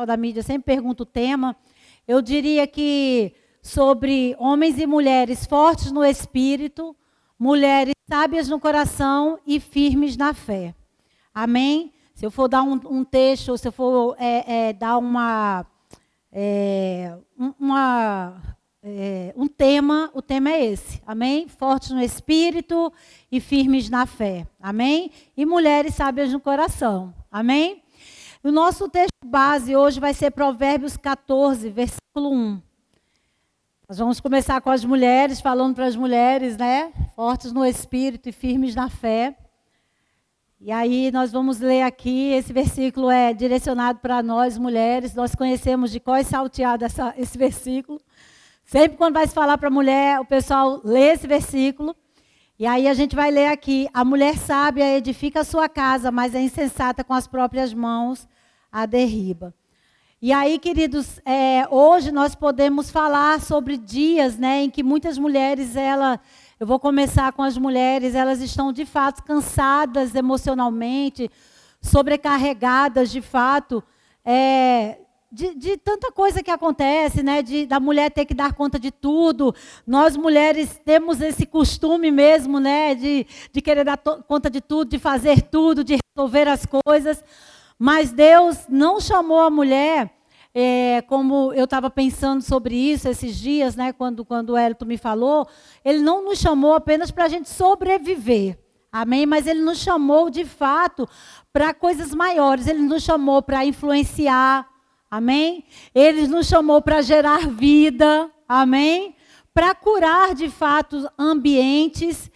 da mídia sempre pergunta o tema. Eu diria que sobre homens e mulheres fortes no espírito, mulheres sábias no coração e firmes na fé. Amém? Se eu for dar um texto, se eu for dar um tema, o tema é esse. Amém? Fortes no espírito e firmes na fé. Amém? E mulheres sábias no coração. Amém? O nosso texto base hoje vai ser Provérbios 14, versículo 1. Nós vamos começar com as mulheres, falando para as mulheres, né? Fortes no espírito e firmes na fé. E aí nós vamos ler aqui, esse versículo é direcionado para nós, mulheres. Nós conhecemos de cor e salteado esse versículo. Sempre quando vai se falar para a mulher, o pessoal lê esse versículo. E aí a gente vai ler aqui: a mulher sábia edifica a sua casa, mas a insensata com as próprias mãos a derriba. E aí, queridos, hoje nós podemos falar sobre dias, né, em que muitas mulheres, eu vou começar com as mulheres, elas estão de fato cansadas emocionalmente, sobrecarregadas de fato, de tanta coisa que acontece, né, da mulher ter que dar conta de tudo. Nós mulheres temos esse costume mesmo, né, de querer dar conta de tudo, de fazer tudo, de resolver as coisas. Mas Deus não chamou a mulher, como eu estava pensando sobre isso esses dias, né, quando o Hélito me falou, Ele não nos chamou apenas para a gente sobreviver, amém? Mas Ele nos chamou, de fato, para coisas maiores. Ele nos chamou para influenciar, amém? Ele nos chamou para gerar vida, amém? Para curar, de fato, ambientes,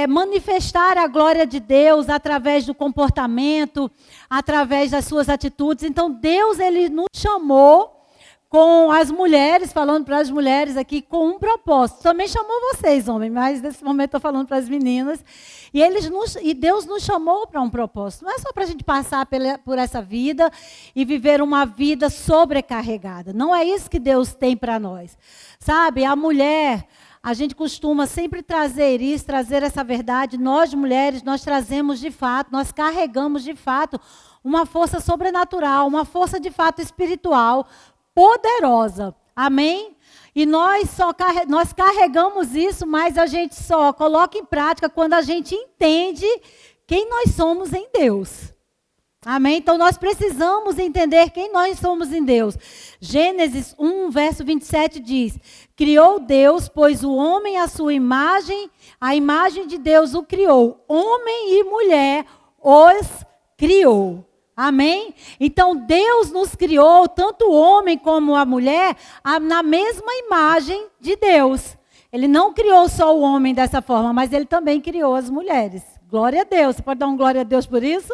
manifestar a glória de Deus através do comportamento, através das suas atitudes. Então, Deus, Ele nos chamou com as mulheres, falando para as mulheres aqui, com um propósito. Também chamou vocês, homens, mas nesse momento estou falando para as meninas. E Deus nos chamou para um propósito. Não é só para a gente passar por essa vida e viver uma vida sobrecarregada. Não é isso que Deus tem para nós. Sabe, a mulher, a gente costuma sempre trazer essa verdade. Nós, mulheres, nós trazemos de fato, nós carregamos de fato uma força sobrenatural, uma força de fato espiritual, poderosa. Amém? E nós carregamos isso, mas a gente só coloca em prática quando a gente entende quem nós somos em Deus. Amém? Então nós precisamos entender quem nós somos em Deus. Gênesis 1, verso 27 diz: criou Deus, pois o homem à sua imagem, a imagem de Deus o criou. Homem e mulher os criou. Amém? Então Deus nos criou, tanto o homem como a mulher, na mesma imagem de Deus. Ele não criou só o homem dessa forma, mas Ele também criou as mulheres. Glória a Deus. Você pode dar um glória a Deus por isso?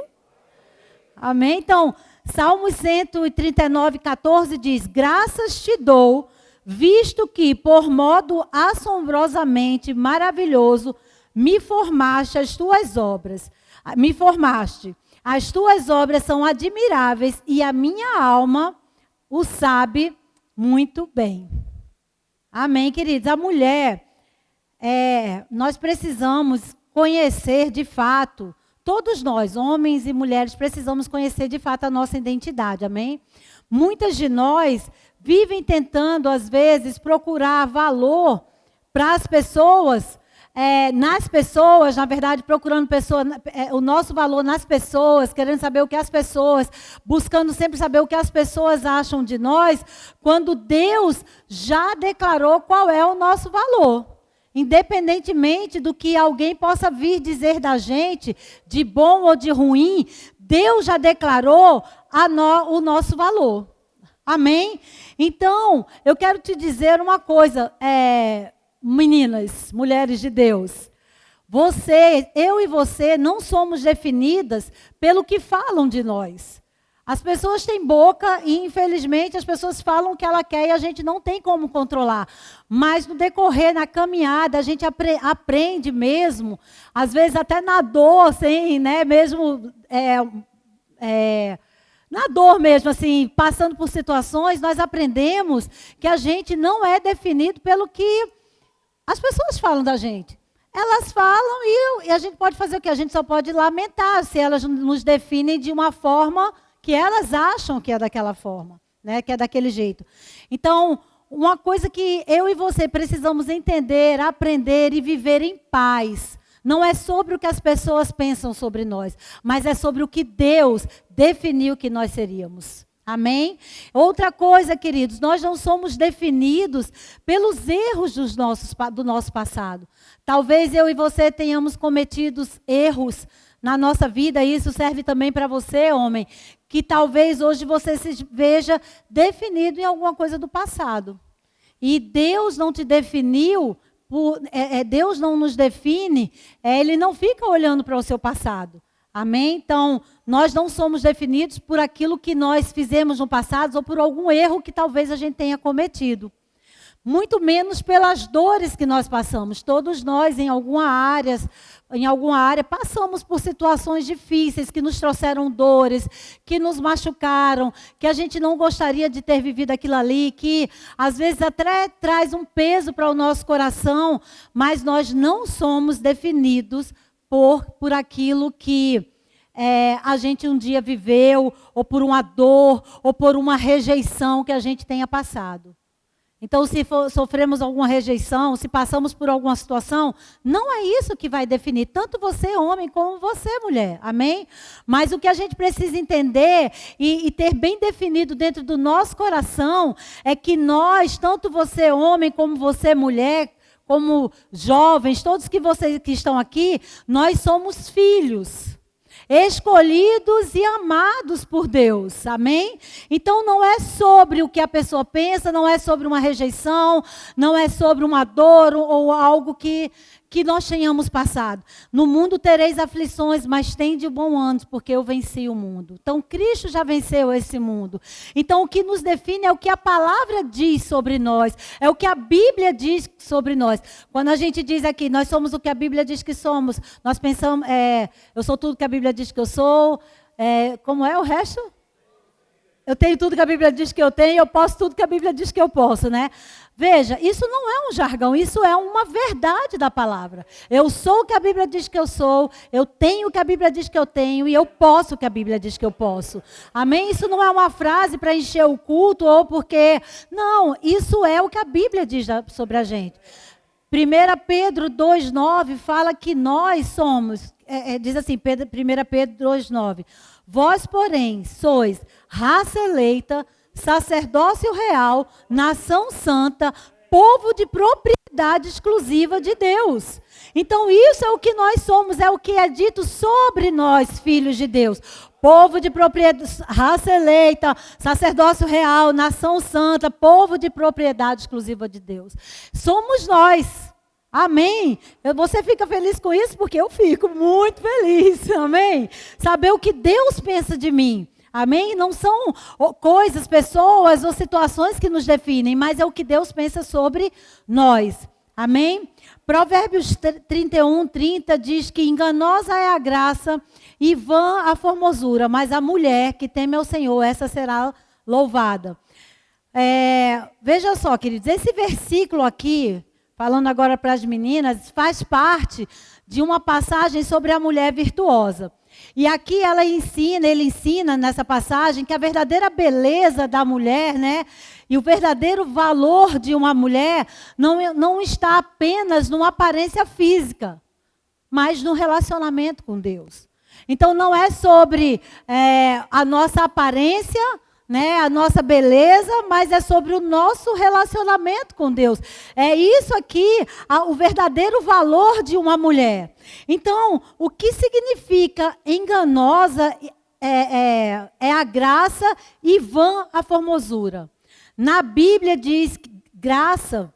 Amém? Então, Salmos 139, 14 diz: graças te dou, visto que por modo assombrosamente maravilhoso me formaste as tuas obras. Me formaste. As tuas obras são admiráveis e a minha alma o sabe muito bem. Amém, queridos? A mulher, nós precisamos conhecer de fato, todos nós, homens e mulheres, precisamos conhecer de fato a nossa identidade, amém? Muitas de nós vivem tentando, às vezes, procurar valor para as pessoas, nas pessoas, na verdade, procurando o nosso valor nas pessoas, querendo saber o que as pessoas, buscando sempre saber o que as pessoas acham de nós, quando Deus já declarou qual é o nosso valor. Independentemente do que alguém possa vir dizer da gente, de bom ou de ruim, Deus já declarou o nosso valor. Amém? Então, eu quero te dizer uma coisa, meninas, mulheres de Deus, eu e você não somos definidas pelo que falam de nós. As pessoas têm boca e, infelizmente, as pessoas falam o que ela quer e a gente não tem como controlar. Mas no decorrer, na caminhada, a gente aprende mesmo, às vezes até na dor, assim, né, mesmo na dor mesmo, assim, passando por situações, nós aprendemos que a gente não é definido pelo que as pessoas falam da gente. Elas falam e a gente pode fazer o quê? A gente só pode lamentar se elas nos definem de uma forma que elas acham que é daquela forma, né? Que é daquele jeito. Então, uma coisa que eu e você precisamos entender, aprender e viver em paz. Não é sobre o que as pessoas pensam sobre nós, mas é sobre o que Deus definiu que nós seríamos. Amém? Outra coisa, queridos, nós não somos definidos pelos erros do nosso passado. Talvez eu e você tenhamos cometido erros na nossa vida, e isso serve também para você, homem, que talvez hoje você se veja definido em alguma coisa do passado. E Deus não te definiu, Deus não nos define, Ele não fica olhando para o seu passado. Amém? Então, nós não somos definidos por aquilo que nós fizemos no passado ou por algum erro que talvez a gente tenha cometido. Muito menos pelas dores que nós passamos. Todos nós, em alguma área, passamos por situações difíceis que nos trouxeram dores, que nos machucaram, que a gente não gostaria de ter vivido aquilo ali, que às vezes até traz um peso para o nosso coração, mas nós não somos definidos por aquilo que a gente um dia viveu, ou por uma dor, ou por uma rejeição que a gente tenha passado. Então, se sofremos alguma rejeição, se passamos por alguma situação, não é isso que vai definir, tanto você, homem, como você, mulher. Amém? Mas o que a gente precisa entender e ter bem definido dentro do nosso coração é que nós, tanto você, homem, como você, mulher, como jovens, todos que vocês que estão aqui, nós somos filhos, escolhidos e amados por Deus, amém? Então não é sobre o que a pessoa pensa, não é sobre uma rejeição, não é sobre uma dor ou algo que nós tenhamos passado. No mundo tereis aflições, mas tende bom ânimo, porque eu venci o mundo. Então Cristo já venceu esse mundo. Então o que nos define é o que a palavra diz sobre nós, é o que a Bíblia diz sobre nós. Quando a gente diz aqui, nós somos o que a Bíblia diz que somos, nós pensamos, eu sou tudo que a Bíblia diz que eu sou, como é o resto? Eu tenho tudo que a Bíblia diz que eu tenho, eu posso tudo que a Bíblia diz que eu posso, né? Veja, isso não é um jargão, isso é uma verdade da palavra. Eu sou o que a Bíblia diz que eu sou, eu tenho o que a Bíblia diz que eu tenho e eu posso o que a Bíblia diz que eu posso. Amém? Isso não é uma frase para encher o culto ou porque... Não, isso é o que a Bíblia diz sobre a gente. 1 Pedro 2,9 fala que nós somos, diz assim, 1 Pedro 2,9. Vós, porém, sois raça eleita, sacerdócio real, nação santa, povo de propriedade exclusiva de Deus. Então isso é o que nós somos, é o que é dito sobre nós, filhos de Deus. Povo de propriedade, raça eleita, sacerdócio real, nação santa, povo de propriedade exclusiva de Deus. Somos nós. Amém? Você fica feliz com isso? Porque eu fico muito feliz. Amém? Saber o que Deus pensa de mim. Amém? Não são coisas, pessoas ou situações que nos definem, mas é o que Deus pensa sobre nós. Amém? Provérbios 31:30 diz que enganosa é a graça e vã a formosura, mas a mulher que teme ao Senhor, essa será louvada. Veja só, queridos, esse versículo aqui, falando agora para as meninas, faz parte de uma passagem sobre a mulher virtuosa. E aqui ele ensina nessa passagem que a verdadeira beleza da mulher, né, e o verdadeiro valor de uma mulher não está apenas numa aparência física, mas no relacionamento com Deus. Então não é sobre a nossa aparência, né, a nossa beleza, mas é sobre o nosso relacionamento com Deus. É isso aqui, o verdadeiro valor de uma mulher. Então, o que significa enganosa é a graça e vã a formosura. Na Bíblia diz que graça,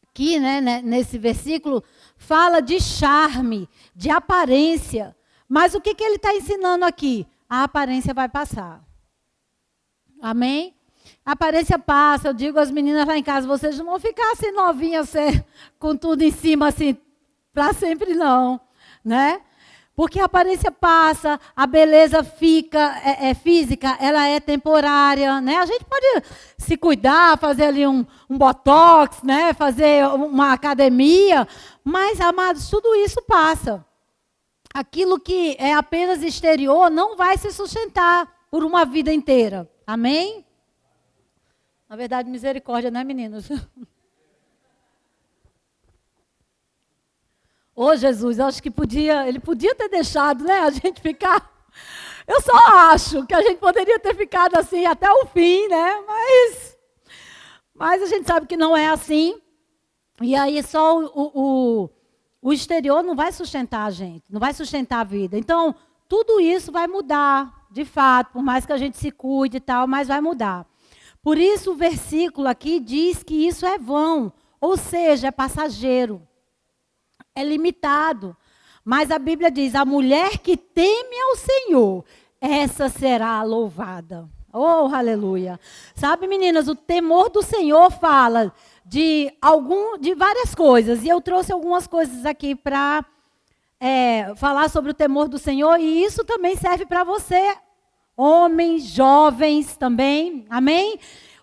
aqui, né, nesse versículo, fala de charme, de aparência. Mas o que ele está ensinando aqui? A aparência vai passar. Amém? A aparência passa, eu digo às meninas lá em casa, vocês não vão ficar assim novinhas, com tudo em cima assim, para sempre não, né? Porque a aparência passa, a beleza fica, física, ela é temporária, né? A gente pode se cuidar, fazer ali um botox, né? Fazer uma academia, mas, amados, tudo isso passa. Aquilo que é apenas exterior não vai se sustentar por uma vida inteira. Amém? Na verdade, misericórdia, né, meninos? Ô, Jesus, eu acho que ele podia ter deixado, né, a gente ficar. Eu só acho que a gente poderia ter ficado assim até o fim, né? Mas a gente sabe que não é assim. E aí só o exterior não vai sustentar a gente, não vai sustentar a vida. Então, tudo isso vai mudar, de fato, por mais que a gente se cuide e tal, mas vai mudar. Por isso o versículo aqui diz que isso é vão, ou seja, é passageiro, é limitado. Mas a Bíblia diz, a mulher que teme ao Senhor, essa será louvada. Oh, aleluia. Sabe, meninas, o temor do Senhor fala de várias coisas. E eu trouxe algumas coisas aqui para falar sobre o temor do Senhor. E isso também serve para você, homens, jovens também. Amém?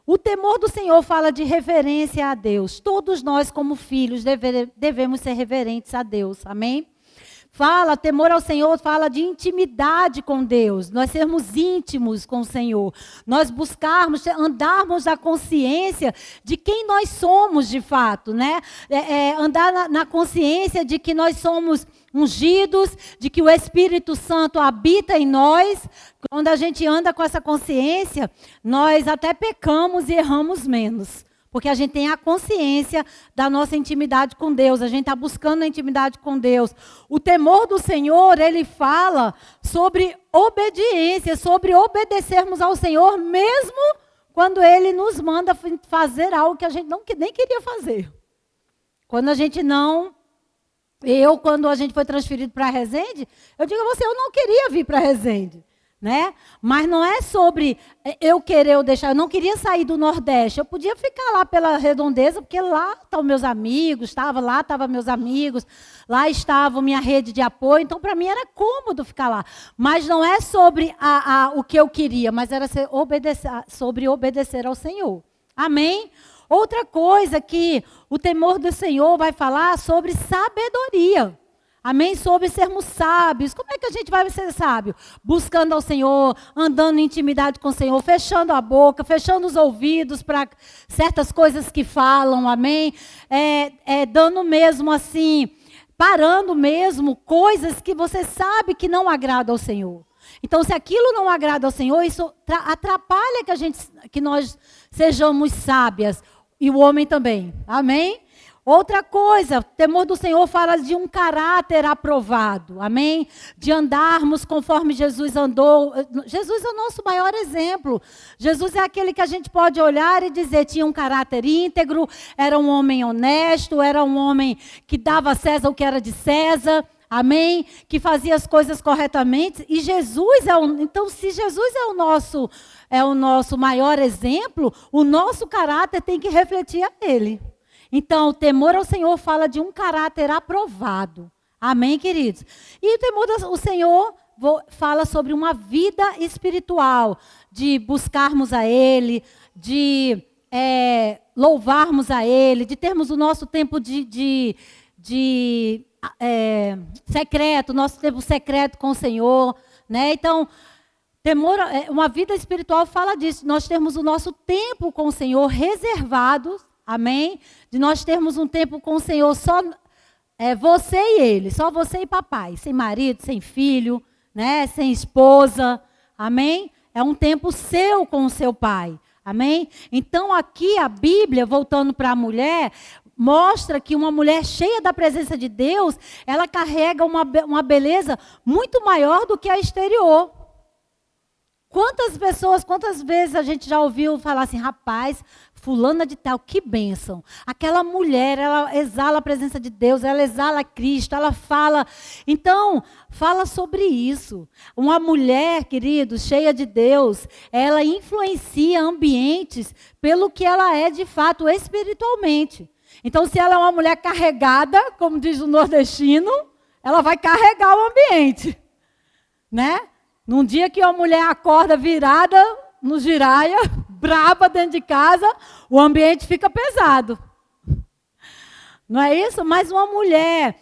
O temor do Senhor fala de reverência a Deus. Todos nós, como filhos, devemos ser reverentes a Deus. Amém? Temor ao Senhor fala de intimidade com Deus, nós sermos íntimos com o Senhor, nós buscarmos, andarmos na consciência de quem nós somos de fato, né? Andar na consciência de que nós somos ungidos, de que o Espírito Santo habita em nós. Quando a gente anda com essa consciência, nós até pecamos e erramos menos. Porque a gente tem a consciência da nossa intimidade com Deus. A gente está buscando a intimidade com Deus. O temor do Senhor, ele fala sobre obediência, sobre obedecermos ao Senhor, mesmo quando Ele nos manda fazer algo que a gente nem queria fazer. Quando a gente quando a gente foi transferido para Resende, eu digo a você, eu não queria vir para Resende. Né? Mas não é sobre eu querer ou deixar. Eu não queria sair do Nordeste. Eu podia ficar lá pela Redondeza, porque lá estão meus amigos, estavam meus amigos, lá estava minha rede de apoio. Então, para mim, era cômodo ficar lá. Mas não é sobre o que eu queria, mas era sobre obedecer ao Senhor. Amém? Outra coisa que o temor do Senhor vai falar sobre sabedoria. Amém? Sobre sermos sábios. Como é que a gente vai ser sábio? Buscando ao Senhor, andando em intimidade com o Senhor, fechando a boca, fechando os ouvidos para certas coisas que falam, amém? Dando mesmo assim, parando mesmo coisas que você sabe que não agradam ao Senhor. Então, se aquilo não agrada ao Senhor, isso atrapalha que nós sejamos sábias. E o homem também, amém? Outra coisa, o temor do Senhor fala de um caráter aprovado, amém? De andarmos conforme Jesus andou. Jesus é o nosso maior exemplo. Jesus é aquele que a gente pode olhar e dizer, tinha um caráter íntegro, era um homem honesto, era um homem que dava a César o que era de César, amém? Que fazia as coisas corretamente. E Jesus então se Jesus é o nosso maior exemplo, o nosso caráter tem que refletir a ele. Então, o temor ao Senhor fala de um caráter aprovado. Amém, queridos? E o temor ao Senhor fala sobre uma vida espiritual, de buscarmos a Ele, de louvarmos a Ele, de termos o nosso tempo secreto, nosso tempo secreto com o Senhor. Né? Então, uma vida espiritual fala disso, nós temos o nosso tempo com o Senhor reservado. Amém? De nós termos um tempo com o Senhor, só você e Ele, só você e papai, sem marido, sem filho, né? Sem esposa, amém? É um tempo seu com o seu pai, amém? Então aqui a Bíblia, voltando para a mulher, mostra que uma mulher cheia da presença de Deus, ela carrega uma beleza muito maior do que a exterior. Quantas vezes a gente já ouviu falar assim, rapaz, fulana de tal, que bênção. Aquela mulher, ela exala a presença de Deus, ela exala Cristo, ela fala. Então, fala sobre isso. Uma mulher, queridos, cheia de Deus, ela influencia ambientes pelo que ela é de fato espiritualmente. Então, se ela é uma mulher carregada, como diz o nordestino, ela vai carregar o ambiente, né? Num dia que uma mulher acorda virada no giraia, braba dentro de casa, o ambiente fica pesado. Não é isso? Mas uma mulher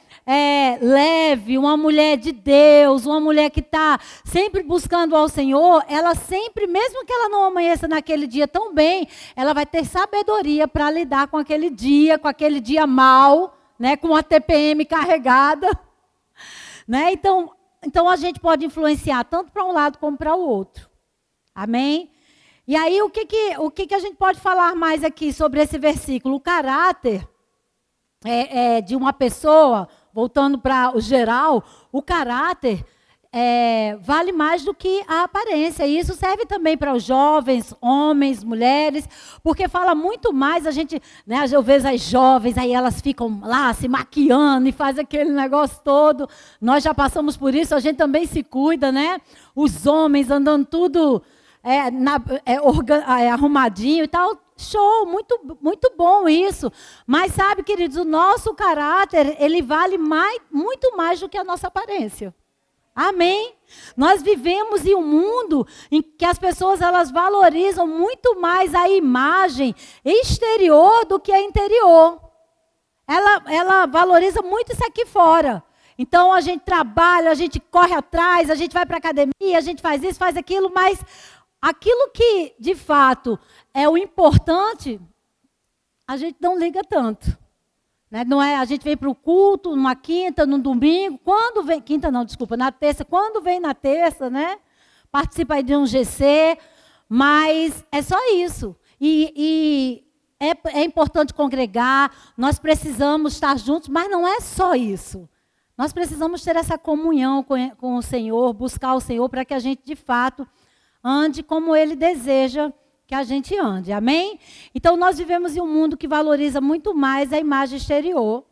leve, uma mulher de Deus, uma mulher que está sempre buscando ao Senhor, ela sempre, mesmo que ela não amanheça naquele dia tão bem, ela vai ter sabedoria para lidar com aquele dia mal, né, com a TPM carregada. Né? Então a gente pode influenciar tanto para um lado como para o outro. Amém? E aí, o que a gente pode falar mais aqui sobre esse versículo? O caráter de uma pessoa, voltando para o geral, o caráter vale mais do que a aparência. E isso serve também para os jovens, homens, mulheres, porque fala muito mais, a gente, né, eu vejo as jovens, aí elas ficam lá se maquiando e faz aquele negócio todo. Nós já passamos por isso, a gente também se cuida, né? Os homens andando tudo arrumadinho e tal. Show, muito, muito bom isso. Mas sabe, queridos, o nosso caráter, ele vale muito mais do que a nossa aparência. Amém? Nós vivemos em um mundo em que as pessoas elas valorizam muito mais a imagem exterior do que a interior. Ela valoriza muito isso aqui fora. Então a gente trabalha, a gente corre atrás, a gente vai para a academia, a gente faz isso, faz aquilo, mas aquilo que de fato é o importante, a gente não liga tanto. Né? Não é, a gente vem para o culto numa quinta, num domingo, quando vem, quinta não, desculpa, na terça, quando vem na terça, né? Participa aí de um GC, mas é só isso. E é importante congregar, nós precisamos estar juntos, mas não é só isso. Nós precisamos ter essa comunhão com o Senhor, buscar o Senhor para que a gente de fato ande como Ele deseja que a gente ande, amém? Então nós vivemos em um mundo que valoriza muito mais a imagem exterior,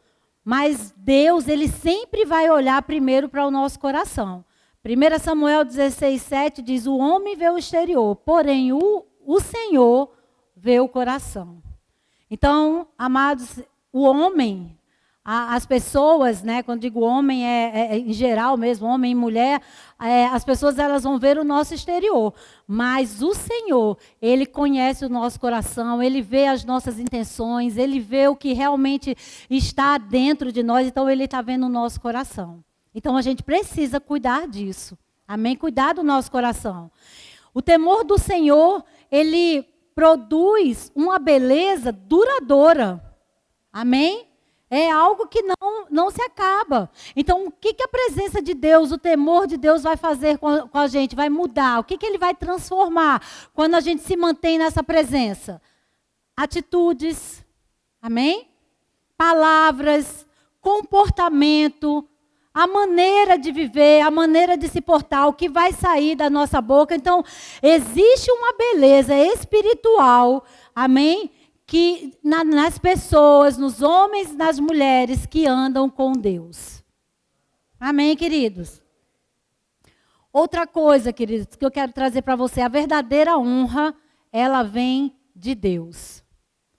mas Deus, Ele sempre vai olhar primeiro para o nosso coração. 1 Samuel 16:7 diz, o homem vê o exterior, porém o Senhor vê o coração. Então, amados, o homem, as pessoas, né, quando digo homem, em geral mesmo, homem e mulher, as pessoas elas vão ver o nosso exterior. Mas o Senhor, Ele conhece o nosso coração, Ele vê as nossas intenções, Ele vê o que realmente está dentro de nós, então Ele está vendo o nosso coração. Então a gente precisa cuidar disso, amém? Cuidar do nosso coração. O temor do Senhor, Ele produz uma beleza duradoura, amém? É algo que não se acaba. Então, o que a presença de Deus, o temor de Deus vai fazer com a gente? Vai mudar? O que Ele vai transformar quando a gente se mantém nessa presença? Atitudes, amém? Palavras, comportamento, a maneira de viver, a maneira de se portar, o que vai sair da nossa boca. Então, existe uma beleza espiritual, amém? Que nas pessoas, nos homens, nas mulheres que andam com Deus. Amém, queridos? Outra coisa, queridos, que eu quero trazer para você, a verdadeira honra, ela vem de Deus.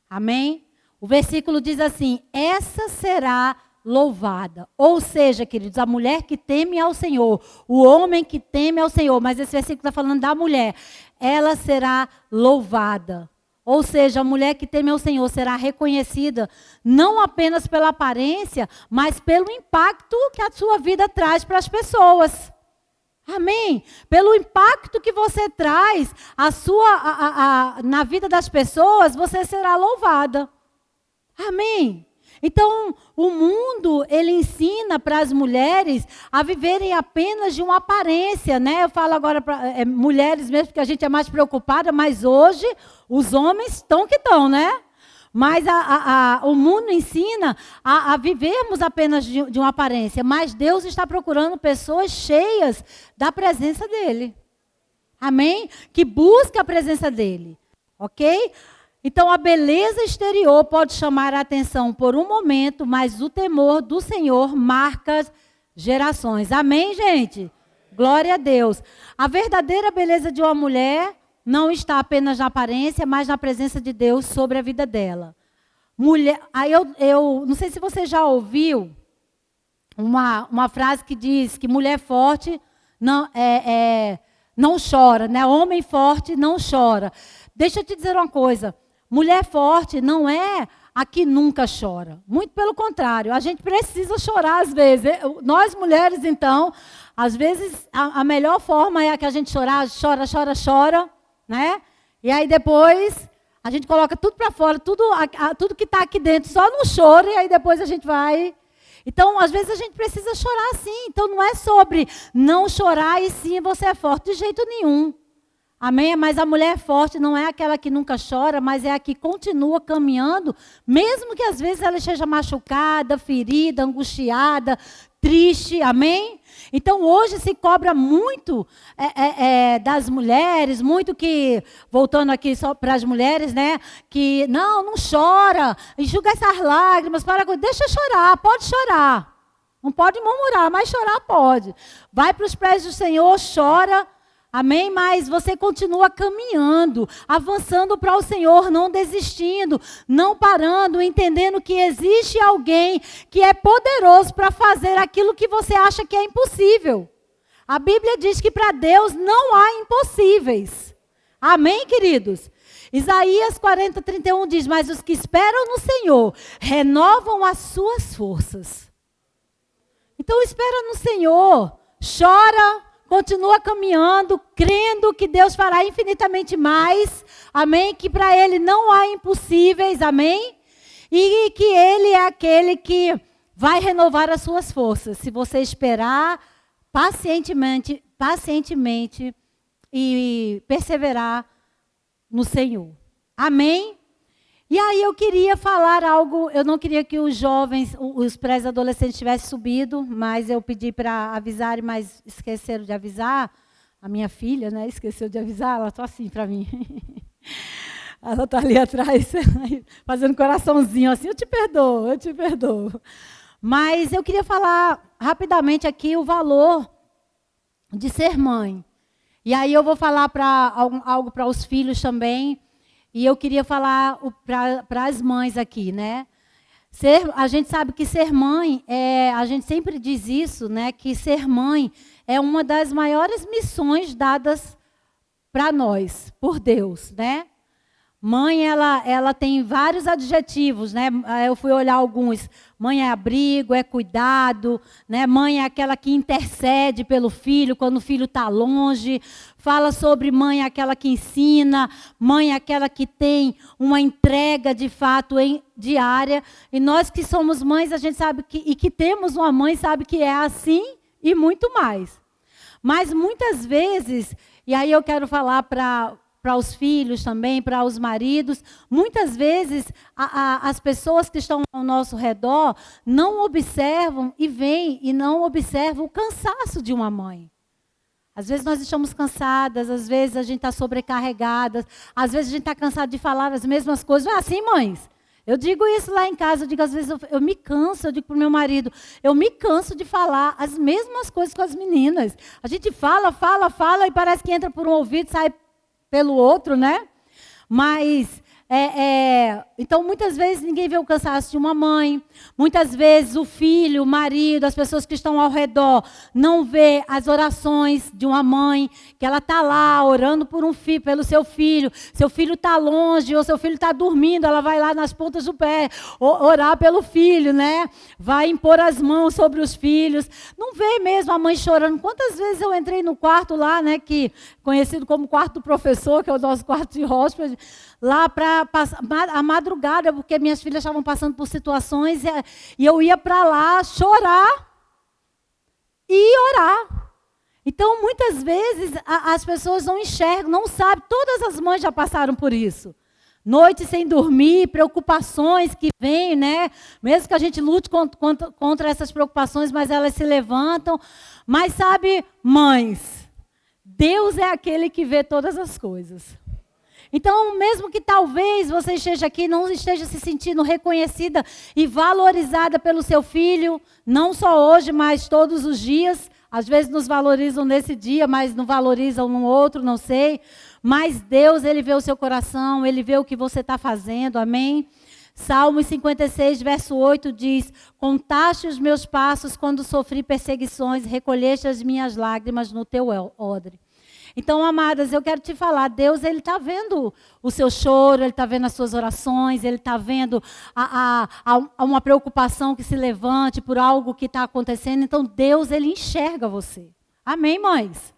Amém? O versículo diz assim, essa será louvada. Ou seja, queridos, a mulher que teme ao Senhor, o homem que teme ao Senhor, mas esse versículo está falando da mulher, ela será louvada. Ou seja, a mulher que teme ao Senhor será reconhecida não apenas pela aparência, mas pelo impacto que a sua vida traz para as pessoas. Amém? Pelo impacto que você traz na vida das pessoas, você será louvada. Amém? Então, o mundo, ele ensina para as mulheres a viverem apenas de uma aparência, né? Eu falo agora para mulheres mesmo, porque a gente é mais preocupada, mas hoje os homens estão que estão, né? Mas o mundo ensina a vivermos apenas de uma aparência, mas Deus está procurando pessoas cheias da presença dEle. Amém? Que busca a presença dEle, ok? Então, a beleza exterior pode chamar a atenção por um momento, mas o temor do Senhor marca gerações. Amém, gente? Glória a Deus. A verdadeira beleza de uma mulher não está apenas na aparência, mas na presença de Deus sobre a vida dela. Mulher, aí eu não sei se você já ouviu uma frase que diz que mulher forte não chora, né? Homem forte não chora. Deixa eu te dizer uma coisa. Mulher forte não é a que nunca chora. Muito pelo contrário, a gente precisa chorar às vezes. Nós mulheres, então, às vezes a melhor forma é a que a gente chora, né? E aí depois a gente coloca tudo para fora, tudo que está aqui dentro só no choro, e aí depois a gente vai. Então, às vezes a gente precisa chorar sim. Então, não é sobre não chorar e sim você é forte, de jeito nenhum. Amém? Mas a mulher forte não é aquela que nunca chora, mas é a que continua caminhando, mesmo que às vezes ela esteja machucada, ferida, angustiada, triste. Amém? Então, hoje se cobra muito das mulheres, muito que, voltando aqui só para as mulheres, né? Que não chora, enxuga essas lágrimas, deixa chorar, pode chorar. Não pode murmurar, mas chorar pode. Vai para os pés do Senhor, chora. Amém? Mas você continua caminhando, avançando para o Senhor, não desistindo, não parando, entendendo que existe alguém que é poderoso para fazer aquilo que você acha que é impossível. A Bíblia diz que para Deus não há impossíveis. Amém, queridos? Isaías 40:31 diz: mas os que esperam no Senhor renovam as suas forças. Então espera no Senhor, chora, continua caminhando, crendo que Deus fará infinitamente mais, amém? Que para Ele não há impossíveis, amém? E que Ele é aquele que vai renovar as suas forças. Se você esperar pacientemente e perseverar no Senhor. Amém? E aí eu queria falar algo, eu não queria que os jovens, os pré-adolescentes tivessem subido, mas eu pedi para avisarem, mas esqueceram de avisar. A minha filha, né, esqueceu de avisar, ela está assim para mim. Ela está ali atrás, fazendo coraçãozinho assim, eu te perdoo. Mas eu queria falar rapidamente aqui o valor de ser mãe. E aí eu vou falar algo para os filhos também. E eu queria falar para as mães aqui, né? A gente sabe que ser mãe, a gente sempre diz isso, né? Que ser mãe é uma das maiores missões dadas para nós, por Deus, né? Mãe, ela tem vários adjetivos, né? Eu fui olhar alguns. Mãe é abrigo, é cuidado, né? Mãe é aquela que intercede pelo filho quando o filho está longe. Fala sobre mãe é aquela que ensina. Mãe é aquela que tem uma entrega de fato diária. E nós que somos mães, a gente sabe que temos uma mãe, sabe que é assim e muito mais. Mas muitas vezes, e aí eu quero falar para os filhos também, para os maridos. Muitas vezes, as pessoas que estão ao nosso redor não observam e veem e não observam o cansaço de uma mãe. Às vezes nós estamos cansadas, às vezes a gente está sobrecarregada, às vezes a gente está cansado de falar as mesmas coisas. Não é assim, mães? Eu digo isso lá em casa, eu digo às vezes, eu me canso, eu digo para o meu marido, eu me canso de falar as mesmas coisas com as meninas. A gente fala e parece que entra por um ouvido e sai pelo outro, né? Mas, então, muitas vezes ninguém vê o cansaço de uma mãe. Muitas vezes o filho, o marido, as pessoas que estão ao redor não vê as orações de uma mãe, que ela está lá orando por pelo seu filho. Seu filho está longe ou seu filho está dormindo, ela vai lá nas pontas do pé orar pelo filho, né? Vai impor as mãos sobre os filhos. Não vê mesmo a mãe chorando. Quantas vezes eu entrei no quarto lá, né? Conhecido como quarto do professor, que é o nosso quarto de hóspede, lá para a madrugada, porque minhas filhas estavam passando por situações e eu ia para lá chorar e orar. Então, muitas vezes, as pessoas não enxergam, não sabem. Todas as mães já passaram por isso. Noite sem dormir, preocupações que vêm, né? Mesmo que a gente lute contra essas preocupações, mas elas se levantam. Mas sabe, mães, Deus é aquele que vê todas as coisas. Então, mesmo que talvez você esteja aqui, não esteja se sentindo reconhecida e valorizada pelo seu filho, não só hoje, mas todos os dias. Às vezes nos valorizam nesse dia, mas não valorizam no outro, não sei. Mas Deus, Ele vê o seu coração, Ele vê o que você está fazendo, amém? Salmos 56, verso 8 diz: contaste os meus passos quando sofri perseguições, recolheste as minhas lágrimas no teu odre. Então, amadas, eu quero te falar, Deus, Ele está vendo o seu choro, Ele está vendo as suas orações, Ele está vendo uma preocupação que se levante por algo que está acontecendo. Então, Deus, Ele enxerga você. Amém, mães?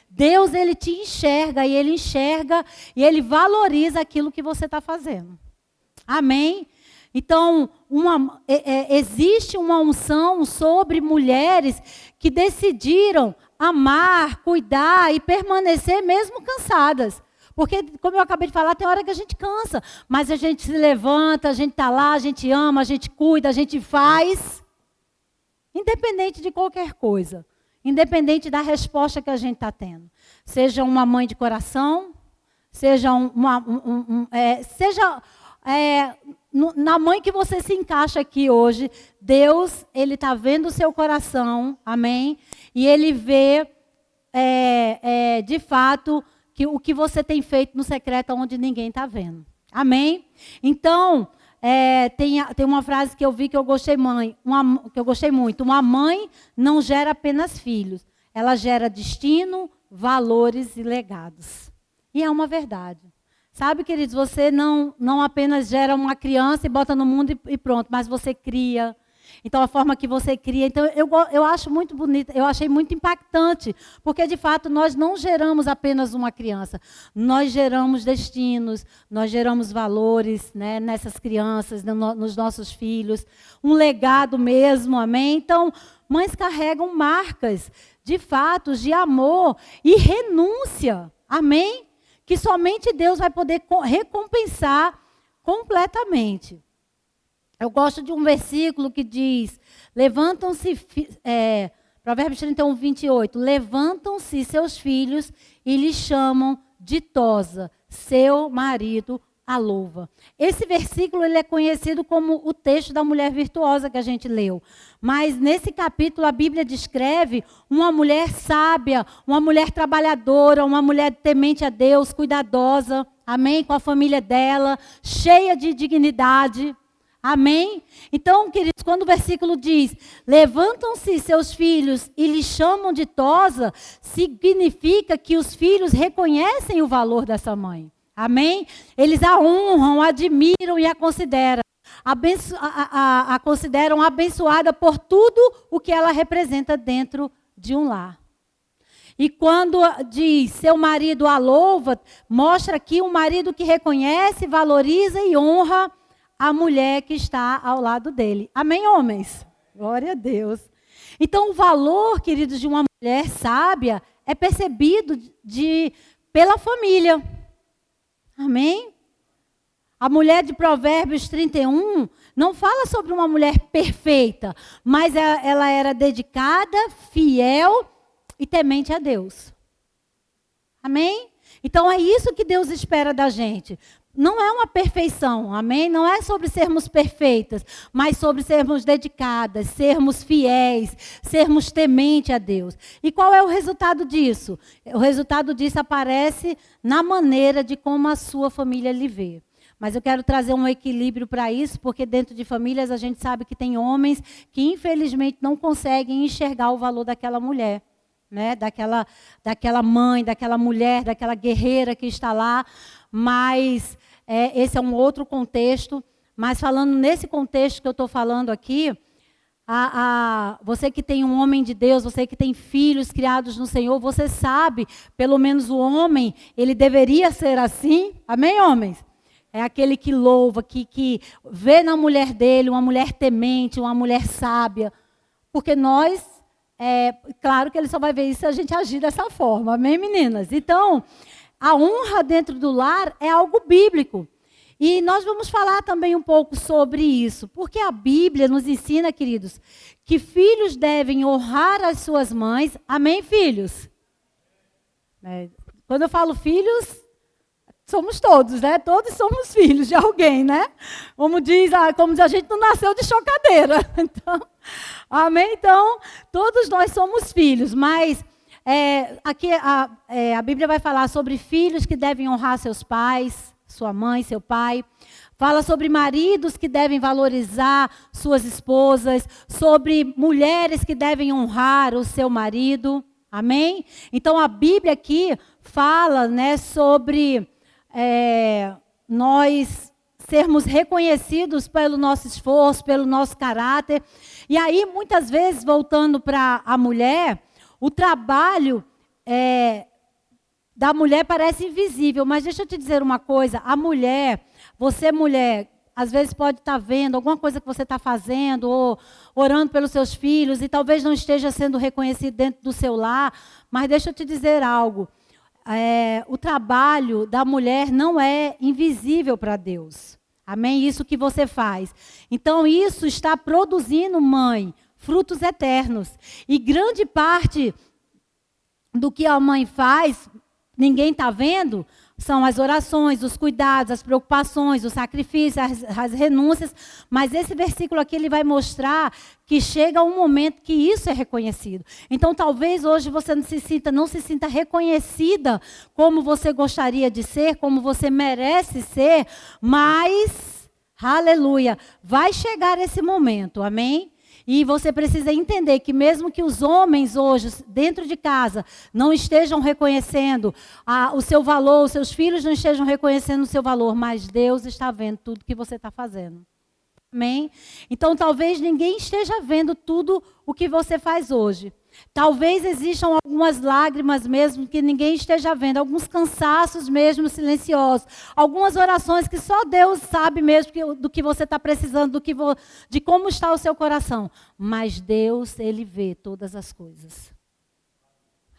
Deus, Ele te enxerga e Ele valoriza aquilo que você está fazendo. Amém? Então, existe uma unção sobre mulheres que decidiram amar, cuidar e permanecer mesmo cansadas. Porque, como eu acabei de falar, tem hora que a gente cansa, mas a gente se levanta, a gente está lá, a gente ama, a gente cuida, a gente faz. Independente de qualquer coisa. Independente da resposta que a gente está tendo. Seja uma mãe de coração, seja na mãe que você se encaixa aqui hoje, Deus, Ele está vendo o seu coração, amém? E Ele vê, de fato, o que você tem feito no secreto, onde ninguém está vendo. Amém? Então, tem uma frase que eu vi que eu gostei muito. Uma mãe não gera apenas filhos, ela gera destino, valores e legados. E é uma verdade. Sabe, queridos, você não apenas gera uma criança e bota no mundo e pronto, mas você cria. Então, a forma que você cria. Então, eu acho muito bonito, eu achei muito impactante, porque, de fato, nós não geramos apenas uma criança. Nós geramos destinos, nós geramos valores, né, nessas crianças, nos nossos filhos. Um legado mesmo, amém? Então, mães carregam marcas, de fato, de amor e renúncia, amém? Que somente Deus vai poder recompensar completamente. Eu gosto de um versículo que diz, Provérbios 31, 28, levantam-se seus filhos e lhe chamam ditosa, seu marido a louva. Esse versículo ele é conhecido como o texto da mulher virtuosa que a gente leu. Mas nesse capítulo a Bíblia descreve uma mulher sábia, uma mulher trabalhadora, uma mulher temente a Deus, cuidadosa, amém? Com a família dela, cheia de dignidade, amém? Então, queridos, quando o versículo diz, levantam-se seus filhos e lhe chamam ditosa, significa que os filhos reconhecem o valor dessa mãe. Amém? Eles a honram, a admiram e a consideram. A consideram abençoada por tudo o que ela representa dentro de um lar. E quando diz seu marido a louva, mostra aqui um marido que reconhece, valoriza e honra a mulher que está ao lado dele. Amém, homens? Glória a Deus. Então, o valor, queridos, de uma mulher sábia é percebido pela família. Amém? A mulher de Provérbios 31 não fala sobre uma mulher perfeita, mas ela era dedicada, fiel e temente a Deus. Amém? Então é isso que Deus espera da gente. Não é uma perfeição, amém? Não é sobre sermos perfeitas, mas sobre sermos dedicadas, sermos fiéis, sermos temente a Deus. E qual é o resultado disso? O resultado disso aparece na maneira de como a sua família lhe vê. Mas eu quero trazer um equilíbrio para isso, porque dentro de famílias a gente sabe que tem homens que infelizmente não conseguem enxergar o valor daquela mulher. Né, daquela mãe, daquela mulher, daquela guerreira que está lá, mas esse é um outro contexto. Mas falando nesse contexto que eu estou falando aqui, você que tem um homem de Deus, você que tem filhos criados no Senhor, você sabe, pelo menos o homem, ele deveria ser assim, amém, homens? É aquele que louva, que vê na mulher dele uma mulher temente, uma mulher sábia, porque nós... claro que ele só vai ver isso se a gente agir dessa forma, amém, meninas? Então, a honra dentro do lar é algo bíblico. E nós vamos falar também um pouco sobre isso, porque a Bíblia nos ensina, queridos, que filhos devem honrar as suas mães, amém, filhos? Quando eu falo filhos, somos todos, né? Todos somos filhos de alguém, né? Como diz a gente não nasceu de chocadeira. Então, amém? Então, todos nós somos filhos, mas aqui a Bíblia vai falar sobre filhos que devem honrar seus pais, sua mãe, seu pai. Fala sobre maridos que devem valorizar suas esposas, sobre mulheres que devem honrar o seu marido. Amém? Então a Bíblia aqui fala, né, sobre nós sermos reconhecidos pelo nosso esforço, pelo nosso caráter. E aí, muitas vezes, voltando para a mulher, o trabalho da mulher parece invisível. Mas deixa eu te dizer uma coisa, a mulher, você mulher, às vezes pode estar vendo alguma coisa que você está fazendo, ou orando pelos seus filhos, e talvez não esteja sendo reconhecido dentro do seu lar, mas deixa eu te dizer algo. O trabalho da mulher não é invisível para Deus. Amém? Isso que você faz. Então, isso está produzindo, mãe, frutos eternos. E grande parte do que a mãe faz, ninguém está vendo, são as orações, os cuidados, as preocupações, os sacrifícios, as renúncias. Mas esse versículo aqui, ele vai mostrar que chega um momento que isso é reconhecido. Então, talvez hoje você não se sinta reconhecida como você gostaria de ser, como você merece ser, mas, aleluia, vai chegar esse momento, amém? E você precisa entender que mesmo que os homens hoje, dentro de casa, não estejam reconhecendo o seu valor, os seus filhos não estejam reconhecendo o seu valor, mas Deus está vendo tudo que você está fazendo. Amém? Então, talvez ninguém esteja vendo tudo o que você faz hoje. Talvez existam algumas lágrimas mesmo que ninguém esteja vendo, alguns cansaços mesmo silenciosos, algumas orações que só Deus sabe mesmo do que você está precisando, de como está o seu coração. Mas Deus, Ele vê todas as coisas.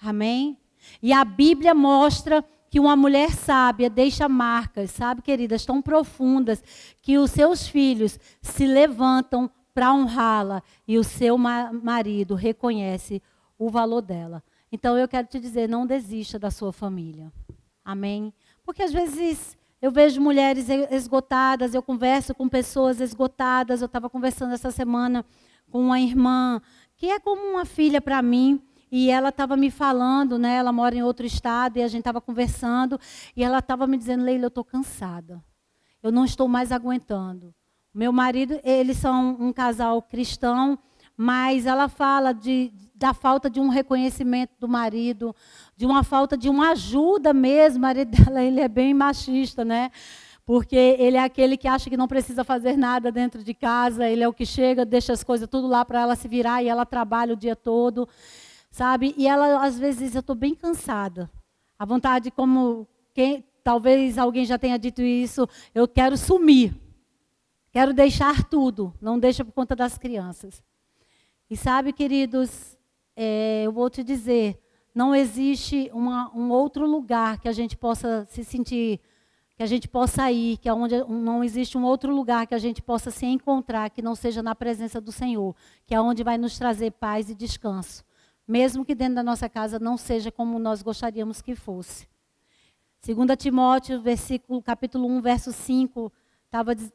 Amém? E a Bíblia mostra que uma mulher sábia deixa marcas, sabe, queridas, tão profundas, que os seus filhos se levantam para honrá-la e o seu marido reconhece o valor dela. Então eu quero te dizer, não desista da sua família. Amém? Porque às vezes eu vejo mulheres esgotadas, eu converso com pessoas esgotadas. Eu estava conversando essa semana com uma irmã que é como uma filha para mim. E ela estava me falando, né? Ela mora em outro estado e a gente estava conversando. E ela estava me dizendo, Leila, eu estou cansada. Eu não estou mais aguentando. Meu marido, eles são um casal cristão, mas ela fala da falta de um reconhecimento do marido, de uma falta de uma ajuda mesmo. O marido dela, ele é bem machista, né? Porque ele é aquele que acha que não precisa fazer nada dentro de casa. Ele é o que chega, deixa as coisas tudo lá para ela se virar e ela trabalha o dia todo. Sabe? E ela, às vezes, diz, eu estou bem cansada. A vontade, talvez alguém já tenha dito isso, eu quero sumir. Quero deixar tudo. Não deixa por conta das crianças. E sabe, queridos, eu vou te dizer, não existe um outro lugar que a gente possa se sentir, que a gente possa ir, não existe um outro lugar que a gente possa se encontrar, que não seja na presença do Senhor, que é onde vai nos trazer paz e descanso. Mesmo que dentro da nossa casa não seja como nós gostaríamos que fosse. 2 Timóteo, capítulo 1, verso 5,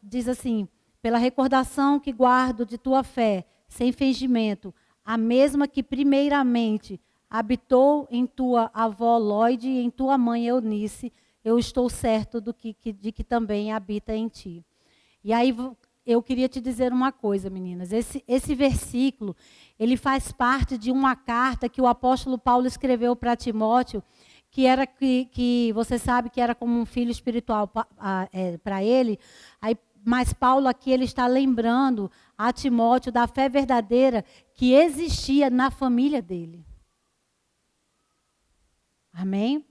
diz assim, pela recordação que guardo de tua fé, sem fingimento, a mesma que primeiramente habitou em tua avó Lóide e em tua mãe Eunice, eu estou certo de que também habita em ti. E aí eu queria te dizer uma coisa, meninas. Esse versículo, ele faz parte de uma carta que o apóstolo Paulo escreveu para Timóteo, que você sabe que era como um filho espiritual para ele. Mas Paulo aqui ele está lembrando a Timóteo da fé verdadeira que existia na família dele. Amém?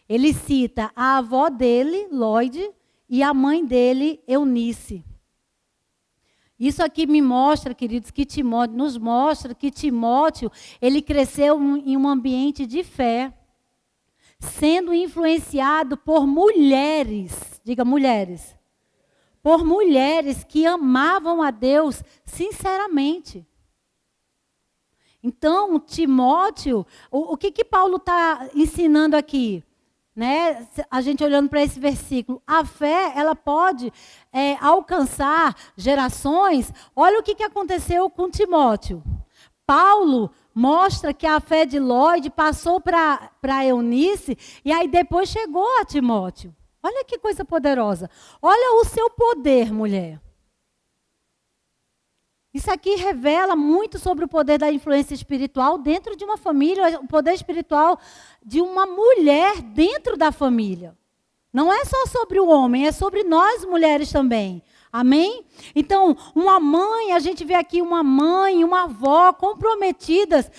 Ele cita a avó dele, Lóide, e a mãe dele, Eunice. Isso aqui me mostra, queridos, nos mostra que Timóteo, ele cresceu em um ambiente de fé, sendo influenciado por mulheres, diga mulheres, por mulheres que amavam a Deus sinceramente. Então, Timóteo, o que Paulo está ensinando aqui? Né? A gente olhando para esse versículo, a fé ela pode alcançar gerações. Olha o que aconteceu com Timóteo. Paulo mostra que a fé de Lóide passou para Eunice e aí depois chegou a Timóteo. Olha que coisa poderosa. Olha o seu poder, mulher. Isso aqui revela muito sobre o poder da influência espiritual dentro de uma família, o poder espiritual de uma mulher dentro da família. Não é só sobre o homem, é sobre nós mulheres também. Amém? Então, uma mãe, a gente vê aqui uma mãe, uma avó comprometidas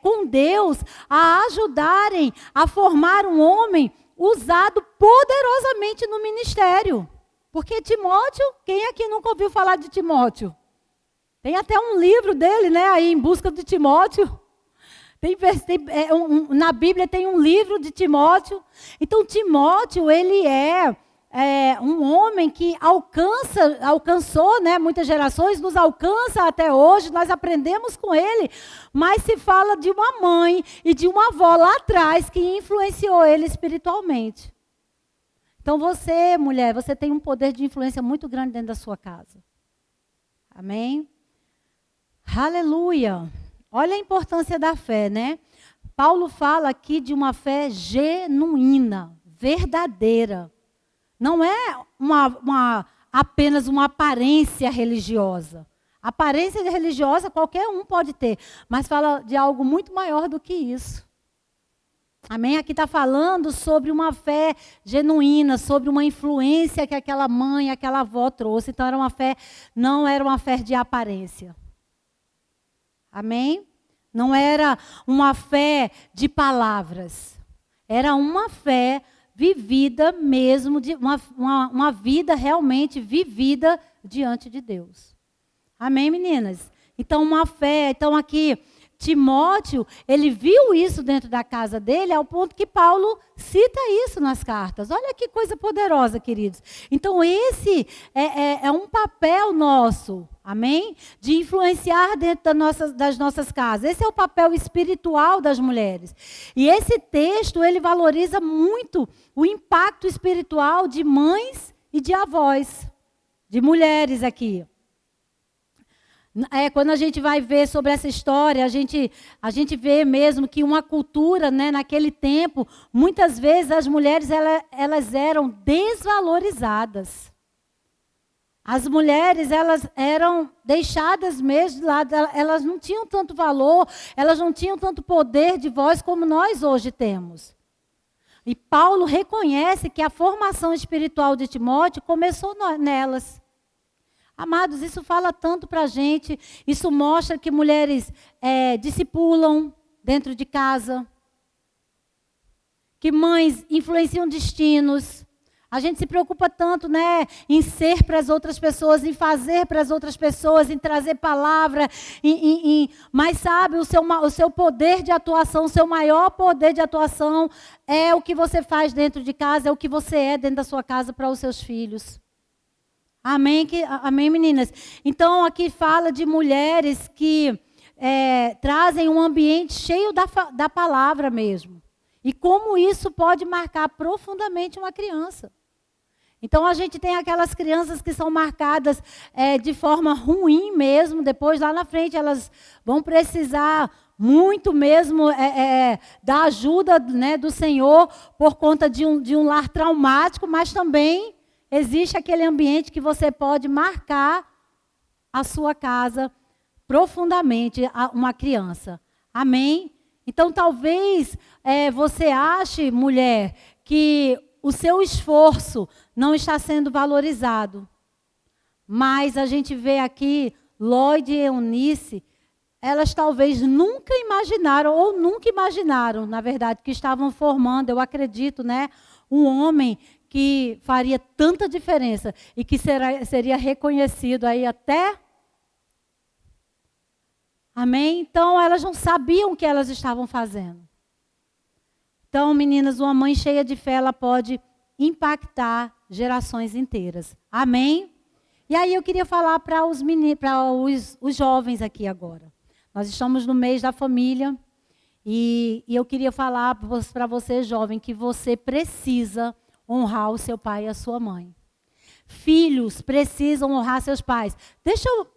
com Deus a ajudarem a formar um homem usado poderosamente no ministério. Porque Timóteo, quem aqui nunca ouviu falar de Timóteo? Tem até um livro dele, né, aí, Em Busca de Timóteo. Na Bíblia tem um livro de Timóteo. Então, Timóteo, ele é um homem que alcançou, né, muitas gerações, nos alcança até hoje, nós aprendemos com ele, mas se fala de uma mãe e de uma avó lá atrás que influenciou ele espiritualmente. Então você, mulher, você tem um poder de influência muito grande dentro da sua casa. Amém? Aleluia! Olha a importância da fé, né? Paulo fala aqui de uma fé genuína, verdadeira. Não é apenas uma aparência religiosa. Aparência religiosa qualquer um pode ter, mas fala de algo muito maior do que isso. Amém? Aqui está falando sobre uma fé genuína, sobre uma influência que aquela mãe, aquela avó trouxe. Então não era uma fé de aparência. Amém? Não era uma fé de palavras. Era uma fé vivida mesmo, uma vida realmente vivida diante de Deus. Amém, meninas? Então, uma fé. Então, aqui, Timóteo, ele viu isso dentro da casa dele, ao ponto que Paulo cita isso nas cartas. Olha que coisa poderosa, queridos. Então, esse é um papel nosso, amém? De influenciar dentro das nossas casas. Esse é o papel espiritual das mulheres. E esse texto, ele valoriza muito o impacto espiritual de mães e de avós, de mulheres aqui. Quando a gente vai ver sobre essa história, a gente vê mesmo que uma cultura, né, naquele tempo, muitas vezes as mulheres elas eram desvalorizadas. As mulheres elas eram deixadas mesmo de lado, elas não tinham tanto valor, elas não tinham tanto poder de voz como nós hoje temos. E Paulo reconhece que a formação espiritual de Timóteo começou nelas. Amados, isso fala tanto para a gente, isso mostra que mulheres discipulam dentro de casa, que mães influenciam destinos. A gente se preocupa tanto, né, em ser para as outras pessoas, em fazer para as outras pessoas, em trazer palavra, mas sabe, o seu poder de atuação, o seu maior poder de atuação é o que você faz dentro de casa, é o que você é dentro da sua casa para os seus filhos. Amém, amém, meninas? Então, aqui fala de mulheres que trazem um ambiente cheio da palavra mesmo. E como isso pode marcar profundamente uma criança. Então, a gente tem aquelas crianças que são marcadas de forma ruim mesmo. Depois, lá na frente, elas vão precisar muito mesmo da ajuda, né, do Senhor por conta de um lar traumático, mas também existe aquele ambiente que você pode marcar a sua casa profundamente, uma criança. Amém? Então, talvez você ache, mulher, que o seu esforço não está sendo valorizado. Mas a gente vê aqui, Lloyd e Eunice, elas talvez nunca imaginaram, na verdade, que estavam formando, eu acredito, né, um homem que faria tanta diferença e que seria reconhecido aí até... Amém? Então, elas não sabiam o que elas estavam fazendo. Então, meninas, uma mãe cheia de fé, ela pode impactar gerações inteiras. Amém? E aí eu queria falar para os jovens aqui agora. Nós estamos no mês da família e eu queria falar para você, jovem, que você precisa honrar o seu pai e a sua mãe. Filhos precisam honrar seus pais. Deixa eu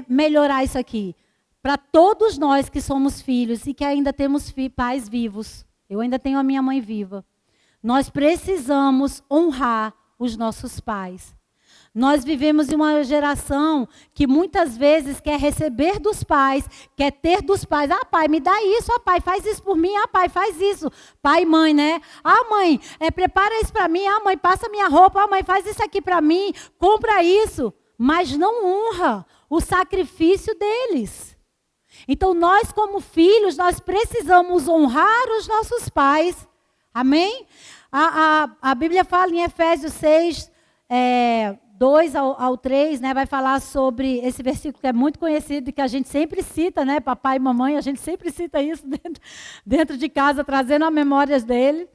melhorar isso aqui. Para todos nós que somos filhos e que ainda temos pais vivos. Eu ainda tenho a minha mãe viva. Nós precisamos honrar os nossos pais. Nós vivemos em uma geração que muitas vezes quer receber dos pais, quer ter dos pais. Ah, pai, me dá isso. Ah, pai, faz isso por mim. Ah, pai, faz isso. Pai e mãe, né? Ah, mãe, prepara isso para mim. Ah, mãe, passa minha roupa. Ah, mãe, faz isso aqui para mim. Compra isso. Mas não honra o sacrifício deles. Então, nós como filhos, nós precisamos honrar os nossos pais. Amém? A Bíblia fala em Efésios 6, 2 ao 3, né, vai falar sobre esse versículo que é muito conhecido e que a gente sempre cita, né, papai e mamãe, a gente sempre cita isso dentro de casa, trazendo as memórias dele.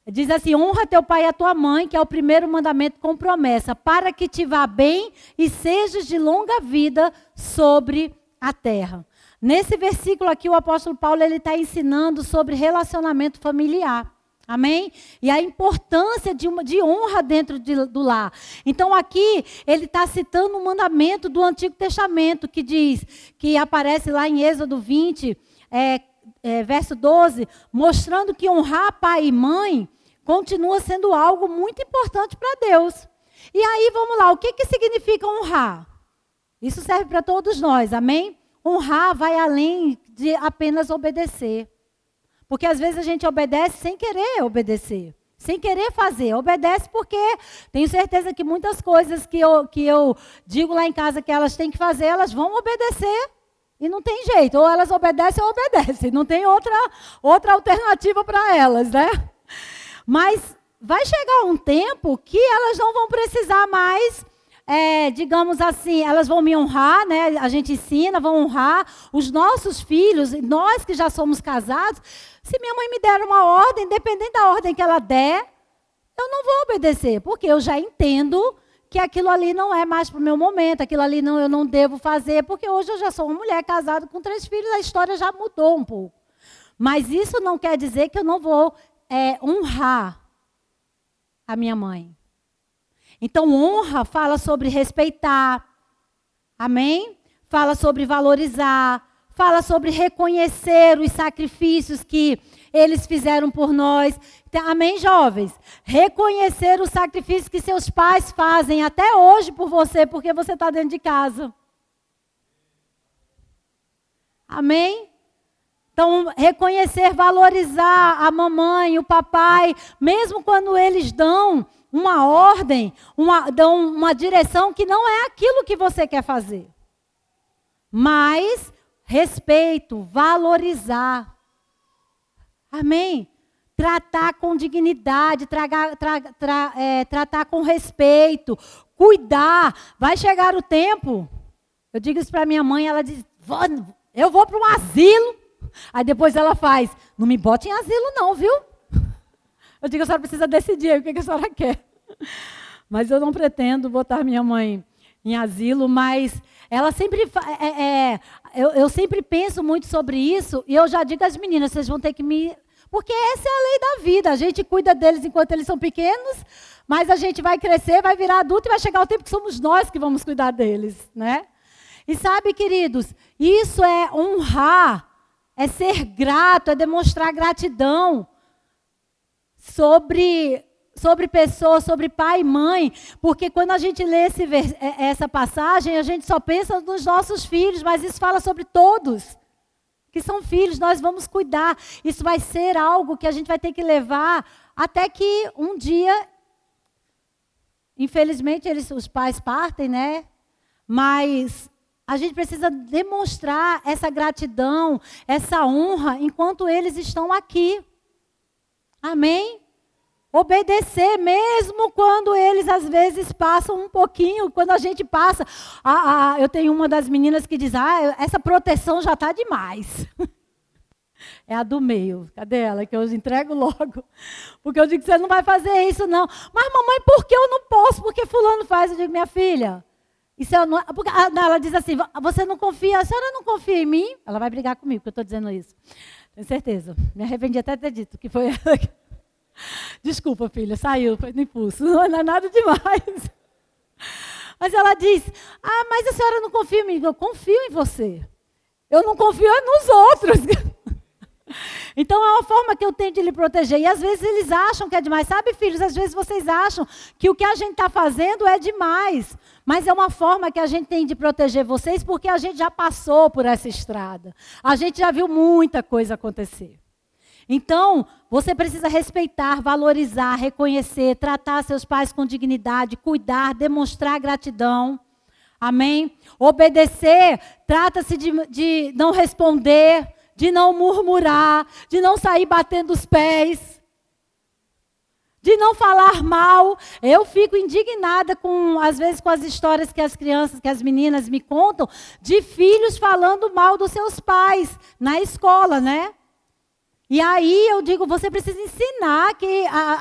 Diz assim: honra teu pai e a tua mãe, que é o primeiro mandamento com promessa, para que te vá bem e sejas de longa vida sobre a terra. Nesse versículo aqui, o apóstolo Paulo está ensinando sobre relacionamento familiar. Amém? E a importância de honra dentro do lar. Então aqui ele está citando um mandamento do Antigo Testamento que diz, que aparece lá em Êxodo 20, verso 12, mostrando que honrar pai e mãe continua sendo algo muito importante para Deus. E aí vamos lá, o que significa honrar? Isso serve para todos nós, amém? Honrar vai além de apenas obedecer. Porque às vezes a gente obedece sem querer obedecer, sem querer fazer. Obedece porque tenho certeza que muitas coisas que eu digo lá em casa que elas têm que fazer, elas vão obedecer e não tem jeito. Ou elas obedecem ou obedecem. Não tem outra alternativa para elas, né? Mas vai chegar um tempo que elas não vão precisar mais, digamos assim, elas vão me honrar, né? A gente ensina, vão honrar os nossos filhos, nós que já somos casados. Se minha mãe me der uma ordem, independente da ordem que ela der, eu não vou obedecer, porque eu já entendo que aquilo ali não é mais para o meu momento, aquilo ali eu não devo fazer, porque hoje eu já sou uma mulher casada com 3 filhos, a história já mudou um pouco. Mas isso não quer dizer que eu não vou honrar a minha mãe. Então, honra fala sobre respeitar, amém? Fala sobre valorizar, fala sobre reconhecer os sacrifícios que eles fizeram por nós. Amém, jovens? Reconhecer o sacrifício que seus pais fazem até hoje por você, porque você está dentro de casa. Amém? Então, reconhecer, valorizar a mamãe, o papai, mesmo quando eles dão uma ordem, dão uma direção que não é aquilo que você quer fazer. Mas respeito, valorizar. Amém? Tratar com dignidade, tratar com respeito, cuidar. Vai chegar o tempo. Eu digo isso para minha mãe, ela diz, eu vou para um asilo. Aí depois ela faz, não me bote em asilo não, viu? Eu digo, a senhora precisa decidir aí o que a senhora quer. Mas eu não pretendo botar minha mãe em asilo, mas ela sempre, eu sempre penso muito sobre isso, e eu já digo às meninas, vocês vão ter que me... Porque essa é a lei da vida, a gente cuida deles enquanto eles são pequenos, mas a gente vai crescer, vai virar adulto, e vai chegar o tempo que somos nós que vamos cuidar deles, né? E sabe, queridos, isso é honrar, é ser grato, é demonstrar gratidão sobre pessoas, sobre pai e mãe, porque quando a gente lê essa passagem, a gente só pensa nos nossos filhos, mas isso fala sobre todos que são filhos, nós vamos cuidar. Isso vai ser algo que a gente vai ter que levar até que um dia, infelizmente, os pais partem, né? Mas a gente precisa demonstrar essa gratidão, essa honra, enquanto eles estão aqui. Amém? Obedecer, mesmo quando eles às vezes passam um pouquinho, quando a gente passa. Eu tenho uma das meninas que diz, essa proteção já está demais. É a do meio, cadê ela? Que eu entrego logo. Porque eu digo, você não vai fazer isso não. Mas mamãe, por que eu não posso? Porque fulano faz. Eu digo, minha filha, isso não, porque ela diz assim, você não confia, a senhora não confia em mim? Ela vai brigar comigo, porque eu estou dizendo isso. Tenho certeza. Me arrependi até de ter dito que foi ela que... Desculpa, filha, saiu, foi no impulso, não é nada demais. Mas ela diz, mas a senhora não confia em mim. Eu confio em você. Eu não confio nos outros. Então é uma forma que eu tenho de lhe proteger. E às vezes eles acham que é demais. Sabe, filhos, às vezes vocês acham que o que a gente está fazendo é demais. Mas é uma forma que a gente tem de proteger vocês, porque a gente já passou por essa estrada. A gente já viu muita coisa acontecer. Então, você precisa respeitar, valorizar, reconhecer, tratar seus pais com dignidade, cuidar, demonstrar gratidão. Amém? Obedecer, trata-se de não responder, de não murmurar, de não sair batendo os pés, de não falar mal. Eu fico indignada às vezes com as histórias que as crianças, que as meninas me contam, de filhos falando mal dos seus pais na escola, né? E aí eu digo, você precisa ensinar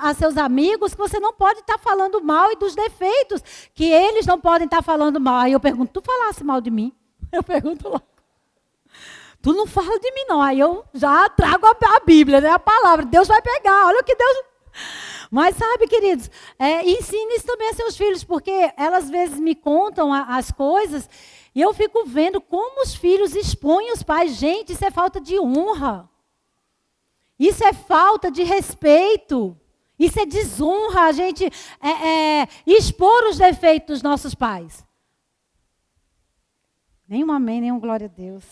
a seus amigos que você não pode estar falando mal e dos defeitos, que eles não podem estar falando mal. Aí eu pergunto, tu falasse mal de mim? Eu pergunto logo. Tu não fala de mim não. Aí eu já trago a Bíblia, né? A palavra. Deus vai pegar, olha o que Deus... Mas sabe, queridos, ensine isso também a seus filhos, porque elas às vezes me contam as coisas e eu fico vendo como os filhos expõem os pais. Gente, isso é falta de honra. Isso é falta de respeito. Isso é desonra, a gente expor os defeitos dos nossos pais. Nenhum amém, nenhum glória a Deus.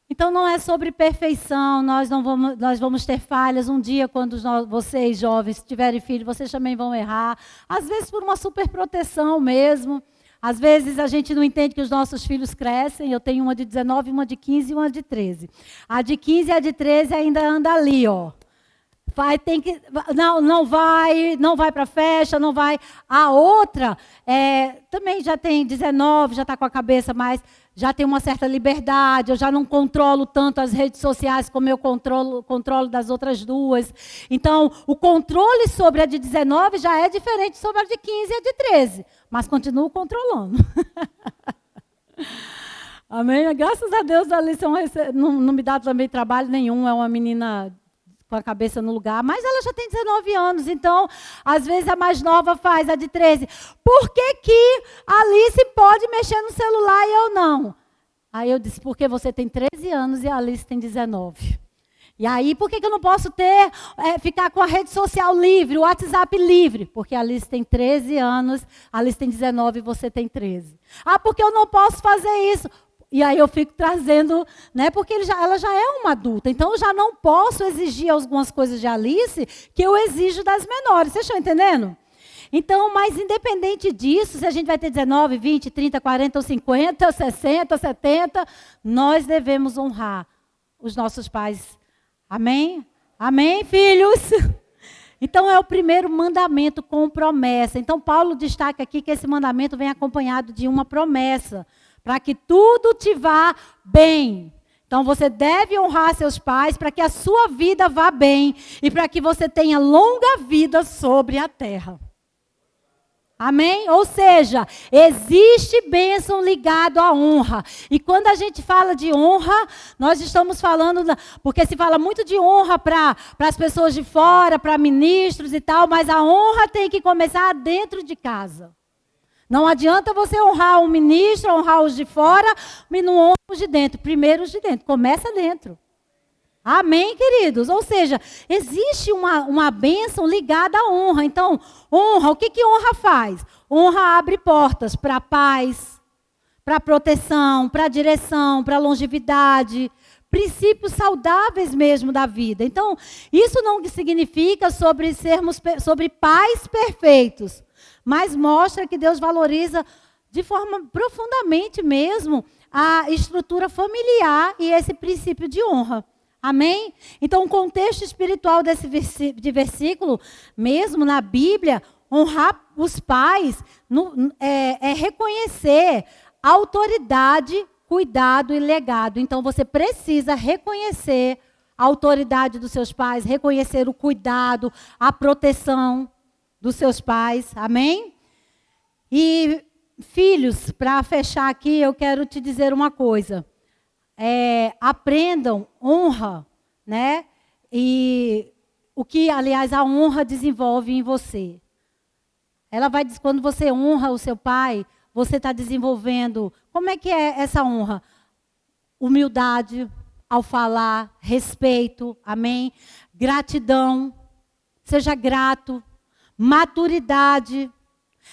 Então não é sobre perfeição, nós vamos ter falhas. Um dia, quando vocês jovens tiverem filhos, vocês também vão errar. Às vezes por uma superproteção mesmo. Às vezes a gente não entende que os nossos filhos crescem. Eu tenho uma de 19, uma de 15 e uma de 13. A de 15 e a de 13 ainda anda ali, ó. Não vai para a festa, não vai. A outra também já tem 19, já está com a cabeça mais, já tem uma certa liberdade. Eu já não controlo tanto as redes sociais como eu controlo das outras duas. Então, o controle sobre a de 19 já é diferente sobre a de 15 e a de 13. Mas continuo controlando. Amém? Graças a Deus, a Alice não me dá também trabalho nenhum. É uma menina com a cabeça no lugar, mas ela já tem 19 anos, então, às vezes a mais nova faz, a de 13. Por que a Alice pode mexer no celular e eu não? Aí eu disse, porque você tem 13 anos e a Alice tem 19. E aí, por que eu não posso ficar com a rede social livre, o WhatsApp livre? Porque a Alice tem 13 anos, a Alice tem 19 e você tem 13. Ah, porque eu não posso fazer isso? E aí eu fico trazendo, né? Porque ela já é uma adulta. Então eu já não posso exigir algumas coisas de Alice que eu exijo das menores. Vocês estão entendendo? Então, mas independente disso, se a gente vai ter 19, 20, 30, 40 ou 50, 60, 70, nós devemos honrar os nossos pais. Amém? Amém, filhos? Então é o primeiro mandamento com promessa. Então Paulo destaca aqui que esse mandamento vem acompanhado de uma promessa. Para que tudo te vá bem. Então você deve honrar seus pais para que a sua vida vá bem e para que você tenha longa vida sobre a terra. Amém? Ou seja, existe bênção ligado à honra. E quando a gente fala de honra, nós estamos falando, porque se fala muito de honra para as pessoas de fora, para ministros e tal, mas a honra tem que começar dentro de casa. Não adianta você honrar um ministro, honrar os de fora, e não honra os de dentro. Primeiro os de dentro. Começa dentro. Amém, queridos? Ou seja, existe uma bênção ligada à honra. Então, honra, o que honra faz? Honra abre portas para paz, para proteção, para direção, para longevidade, princípios saudáveis mesmo da vida. Então, isso não significa sobre pais perfeitos, mas mostra que Deus valoriza de forma profundamente mesmo a estrutura familiar e esse princípio de honra. Amém? Então, o contexto espiritual desse versículo, mesmo na Bíblia, honrar os pais é reconhecer autoridade, cuidado e legado. Então, você precisa reconhecer a autoridade dos seus pais, reconhecer o cuidado, a proteção dos seus pais, amém? E filhos, para fechar aqui, eu quero te dizer uma coisa. Aprendam honra, né? E o que, aliás, a honra desenvolve em você. Ela vai dizer, quando você honra o seu pai, você está desenvolvendo. Como é que é essa honra? Humildade, ao falar, respeito, amém? Gratidão, seja grato, maturidade,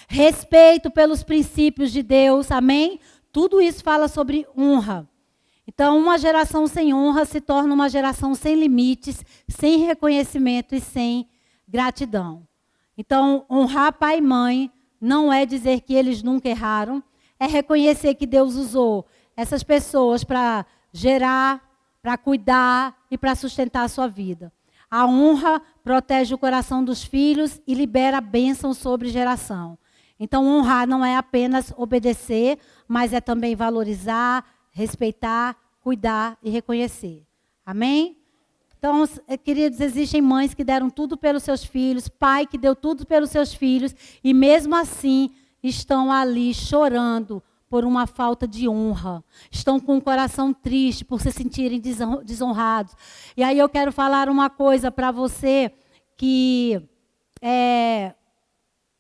respeito pelos princípios de Deus, amém? Tudo isso fala sobre honra. Então, uma geração sem honra se torna uma geração sem limites, sem reconhecimento e sem gratidão. Então, honrar pai e mãe não é dizer que eles nunca erraram, é reconhecer que Deus usou essas pessoas para gerar, para cuidar e para sustentar a sua vida. A honra protege o coração dos filhos e libera bênção sobre geração. Então, honrar não é apenas obedecer, mas é também valorizar, respeitar, cuidar e reconhecer. Amém? Então, queridos, existem mães que deram tudo pelos seus filhos, pai que deu tudo pelos seus filhos, e mesmo assim estão ali chorando por uma falta de honra. Estão com o coração triste por se sentirem desonrados. E aí eu quero falar uma coisa para você que é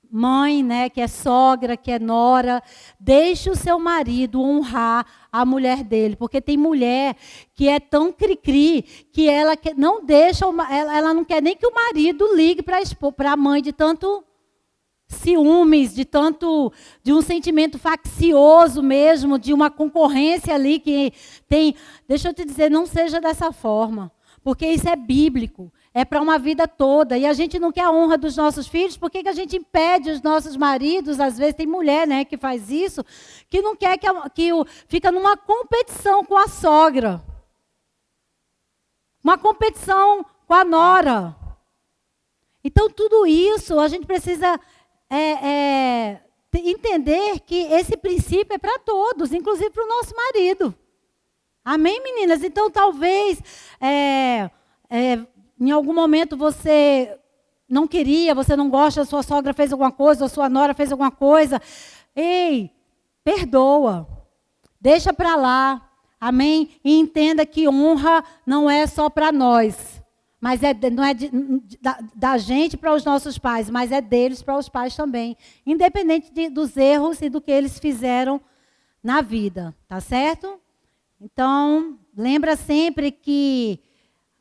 mãe, né, que é sogra, que é nora. Deixe o seu marido honrar a mulher dele, porque tem mulher que é tão cri-cri que ela não deixa, ela não quer nem que o marido ligue para a mãe de tanto ciúmes, de um sentimento faccioso mesmo, de uma concorrência ali que tem. Deixa eu te dizer, não seja dessa forma, porque isso é bíblico, é para uma vida toda, e a gente não quer a honra dos nossos filhos. Por que a gente impede os nossos maridos? Às vezes tem mulher, né, que faz isso, que não quer fica numa competição com a sogra, uma competição com a nora. Então tudo isso a gente precisa entender que esse princípio é para todos, inclusive para o nosso marido. Amém, meninas? Então, talvez, em algum momento você não queria, você não gosta, a sua sogra fez alguma coisa, a sua nora fez alguma coisa. Ei, perdoa. Deixa para lá. Amém? E entenda que honra não é só para nós. Mas não é da gente para os nossos pais, mas é deles para os pais também. Independente dos erros e do que eles fizeram na vida. Tá certo? Então, lembra sempre que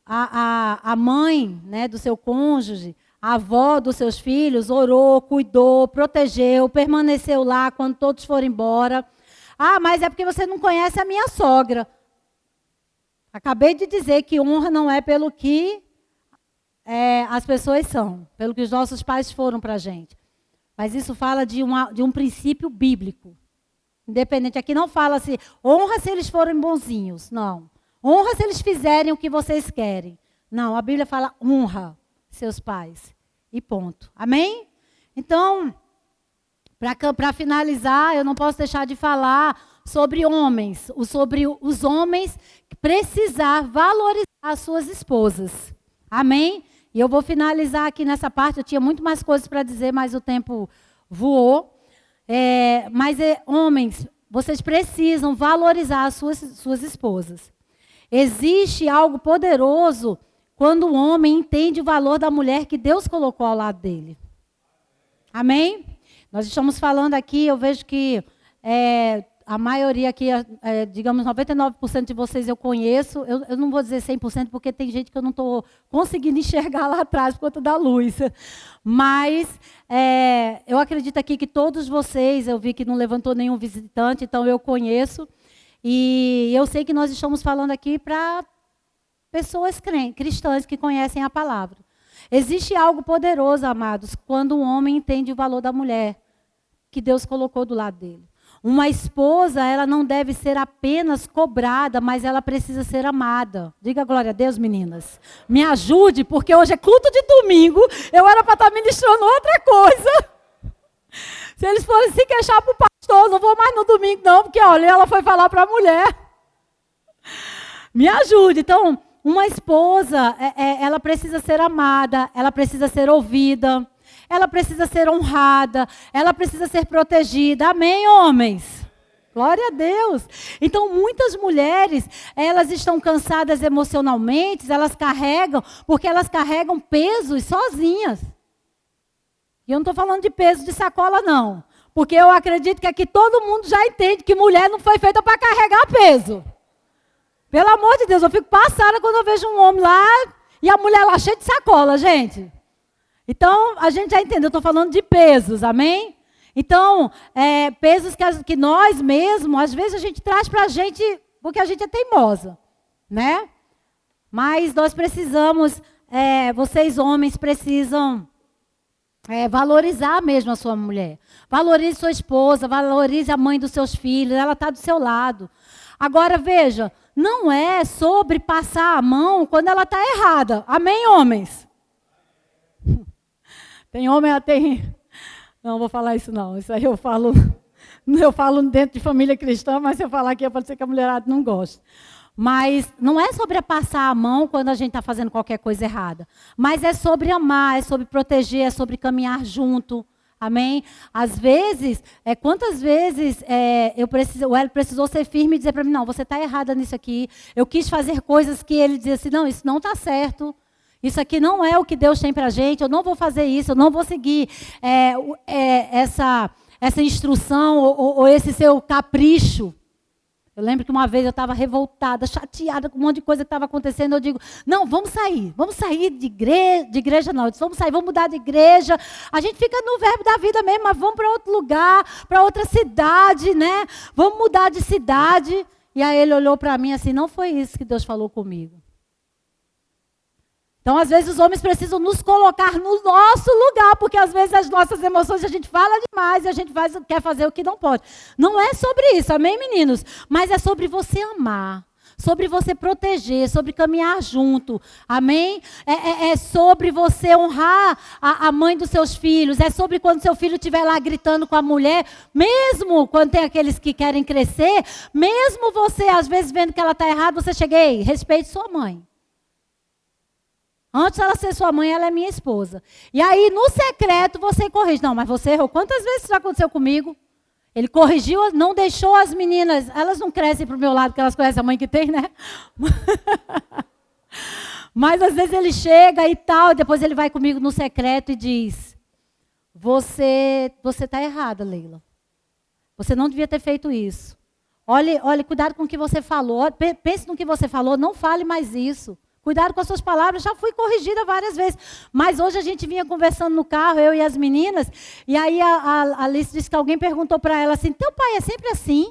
a mãe, né, do seu cônjuge, a avó dos seus filhos, orou, cuidou, protegeu, permaneceu lá quando todos foram embora. Ah, mas é porque você não conhece a minha sogra. Acabei de dizer que honra não é pelo que as pessoas são, pelo que os nossos pais foram para a gente. Mas isso fala de um princípio bíblico. Independente, aqui não fala assim, honra se eles forem bonzinhos. Não. Honra se eles fizerem o que vocês querem. Não, a Bíblia fala honra seus pais. E ponto. Amém? Então, para finalizar, eu não posso deixar de falar sobre os homens precisar valorizar as suas esposas. Amém? E eu vou finalizar aqui nessa parte. Eu tinha muito mais coisas para dizer, mas o tempo voou. Homens, vocês precisam valorizar as suas esposas. Existe algo poderoso quando o homem entende o valor da mulher que Deus colocou ao lado dele. Amém? Nós estamos falando aqui, eu vejo que a maioria aqui, digamos 99% de vocês eu conheço. Eu não vou dizer 100% porque tem gente que eu não estou conseguindo enxergar lá atrás por conta da luz. Mas eu acredito aqui que todos vocês, eu vi que não levantou nenhum visitante, então eu conheço. E eu sei que nós estamos falando aqui para pessoas cristãs que conhecem a palavra. Existe algo poderoso, amados, quando um homem entende o valor da mulher que Deus colocou do lado dele. Uma esposa, ela não deve ser apenas cobrada, mas ela precisa ser amada. Diga glória a Deus, meninas. Me ajude, porque hoje é culto de domingo. Eu era para estar ministrando outra coisa. Se eles forem se queixar para o pastor, não vou mais no domingo não, porque olha, ela foi falar para a mulher. Me ajude. Então, uma esposa, ela precisa ser amada, ela precisa ser ouvida. Ela precisa ser honrada, ela precisa ser protegida. Amém, homens? Glória a Deus. Então, muitas mulheres, elas estão cansadas emocionalmente, porque elas carregam pesos sozinhas. E eu não estou falando de peso de sacola, não. Porque eu acredito que aqui todo mundo já entende que mulher não foi feita para carregar peso. Pelo amor de Deus, eu fico passada quando eu vejo um homem lá e a mulher lá cheia de sacola, gente. Então, a gente já entendeu, eu estou falando de pesos, amém? Então, pesos que nós mesmos, às vezes a gente traz para a gente, porque a gente é teimosa, né? Mas nós precisamos, vocês homens precisam valorizar mesmo a sua mulher. Valorize sua esposa, valorize a mãe dos seus filhos, ela está do seu lado. Agora, veja, não é sobre passar a mão quando ela está errada. Amém, homens? Tem homem, não vou falar isso não. Isso aí eu falo dentro de família cristã, mas se eu falar aqui pode ser que a mulherada não goste. Mas não é sobre passar a mão quando a gente está fazendo qualquer coisa errada. Mas é sobre amar, é sobre proteger, é sobre caminhar junto. Amém? Às vezes, quantas vezes o Hélio precisou ser firme e dizer para mim, não, você está errada nisso aqui. Eu quis fazer coisas que ele dizia assim, não, isso não está certo. Isso aqui não é o que Deus tem para a gente, eu não vou fazer isso, eu não vou seguir essa instrução ou esse seu capricho. Eu lembro que uma vez eu estava revoltada, chateada com um monte de coisa que estava acontecendo. Eu digo, não, vamos sair de igreja não. Eu disse, vamos sair, vamos mudar de igreja. A gente fica no verbo da vida mesmo, mas vamos para outro lugar, para outra cidade, né? Vamos mudar de cidade. E aí ele olhou para mim assim, não foi isso que Deus falou comigo. Então, às vezes, os homens precisam nos colocar no nosso lugar, porque às vezes as nossas emoções, a gente fala demais e a gente quer fazer o que não pode. Não é sobre isso, amém, meninos? Mas é sobre você amar, sobre você proteger, sobre caminhar junto, amém? É sobre você honrar a mãe dos seus filhos, é sobre quando seu filho estiver lá gritando com a mulher, mesmo quando tem aqueles que querem crescer, mesmo você, às vezes, vendo que ela está errada, você chega, ei, respeite sua mãe. Antes ela ser sua mãe, ela é minha esposa. E aí, no secreto, você corrige. Não, mas você errou. Quantas vezes isso já aconteceu comigo? Ele corrigiu, não deixou as meninas. Elas não crescem para o meu lado, porque elas conhecem a mãe que tem, né? Mas às vezes ele chega e tal, e depois ele vai comigo no secreto e diz, você está errada, Leila. Você não devia ter feito isso. Olhe, cuidado com o que você falou. Pense no que você falou, não fale mais isso. Cuidado com as suas palavras, já fui corrigida várias vezes. Mas hoje a gente vinha conversando no carro, eu e as meninas, e aí a Alice disse que alguém perguntou para ela assim, teu pai é sempre assim?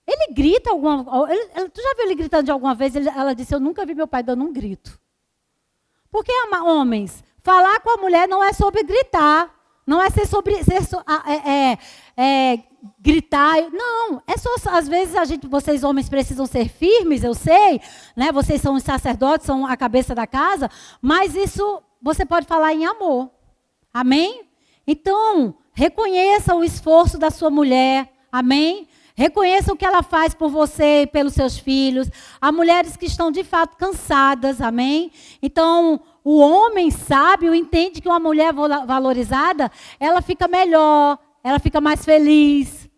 Ele grita alguma... tu já viu ele gritando de alguma vez? Ela disse, eu nunca vi meu pai dando um grito. Porque, homens, falar com a mulher não é sobre gritar, não é gritar, não, às vezes vocês homens precisam ser firmes, eu sei, né? Vocês são os sacerdotes, são a cabeça da casa, mas isso você pode falar em amor, amém? Então, reconheça o esforço da sua mulher, amém? Reconheça o que ela faz por você e pelos seus filhos. Há mulheres que estão de fato cansadas, amém? Então, o homem sábio entende que uma mulher valorizada, ela fica melhor, ela fica mais feliz,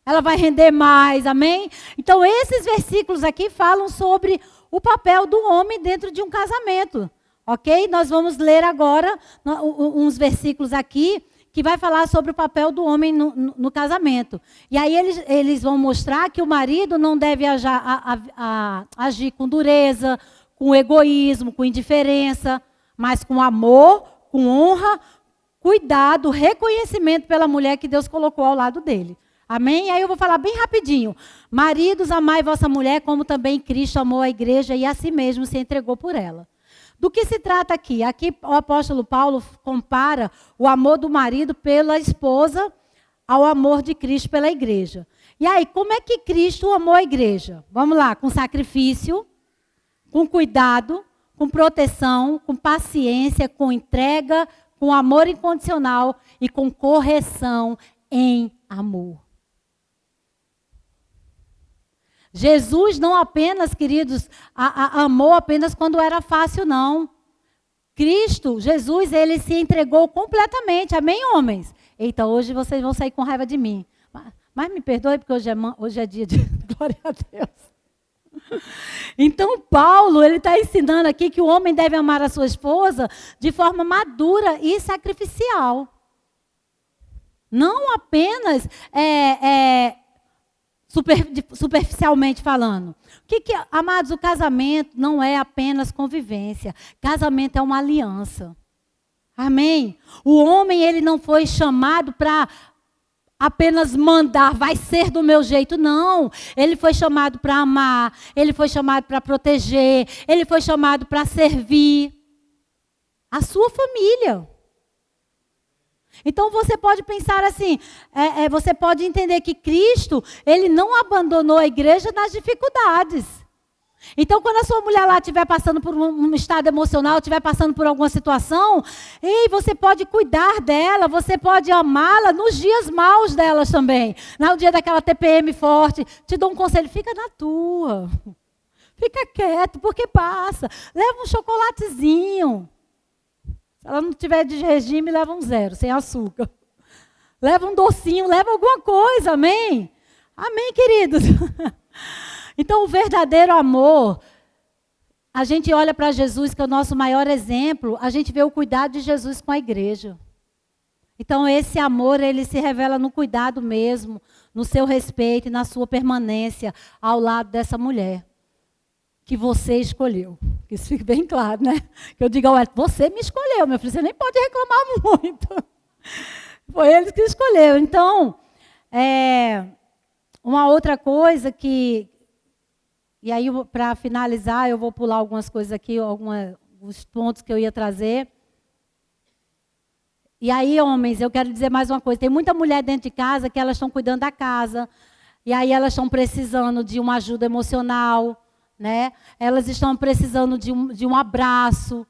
ela vai render mais, amém? Então, esses versículos aqui falam sobre o papel do homem dentro de um casamento, ok? Nós vamos ler agora uns versículos aqui, que vai falar sobre o papel do homem no casamento. E aí eles vão mostrar que o marido não deve agir com dureza, com egoísmo, com indiferença, mas com amor, com honra, cuidado, reconhecimento pela mulher que Deus colocou ao lado dele. Amém? E aí eu vou falar bem rapidinho. Maridos, amai vossa mulher, como também Cristo amou a igreja e a si mesmo se entregou por ela. Do que se trata aqui? Aqui o apóstolo Paulo compara o amor do marido pela esposa ao amor de Cristo pela igreja. E aí, como é que Cristo amou a igreja? Vamos lá, com sacrifício, com cuidado, com proteção, com paciência, com entrega, com amor incondicional e com correção em amor. Jesus não apenas, queridos, amou apenas quando era fácil, não. Cristo, Jesus, ele se entregou completamente. Amém, homens? Eita, hoje vocês vão sair com raiva de mim. Mas me perdoe, porque hoje é dia de glória a Deus. Então, Paulo, ele está ensinando aqui que o homem deve amar a sua esposa de forma madura e sacrificial. Não apenas superficialmente falando. Amados, o casamento não é apenas convivência. Casamento é uma aliança. Amém? O homem, ele não foi chamado para apenas mandar, vai ser do meu jeito. Não. Ele foi chamado para amar. Ele foi chamado para proteger. Ele foi chamado para servir a sua família. Então você pode pensar assim, você pode entender que Cristo, ele não abandonou a igreja nas dificuldades. Então quando a sua mulher lá estiver passando por um estado emocional, estiver passando por alguma situação, você pode cuidar dela, você pode amá-la nos dias maus delas também. No dia daquela TPM forte, te dou um conselho, fica na tua. Fica quieto, porque passa. Leva um chocolatezinho. Se ela não tiver de regime, leva um 0, sem açúcar. Leva um docinho, leva alguma coisa, amém? Amém, queridos? Então, o verdadeiro amor, a gente olha para Jesus, que é o nosso maior exemplo, a gente vê o cuidado de Jesus com a igreja. Então, esse amor, ele se revela no cuidado mesmo, no seu respeito e na sua permanência ao lado dessa mulher que você escolheu. Que isso fique bem claro, né? Que eu diga, olha, você me escolheu, meu filho, você nem pode reclamar muito. Foi ele que escolheu. Então, uma outra coisa que... E aí, para finalizar, eu vou pular algumas coisas aqui, alguns pontos que eu ia trazer. E aí, homens, eu quero dizer mais uma coisa. Tem muita mulher dentro de casa que elas estão cuidando da casa. E aí, elas estão precisando de uma ajuda emocional, né? Elas estão precisando de um abraço.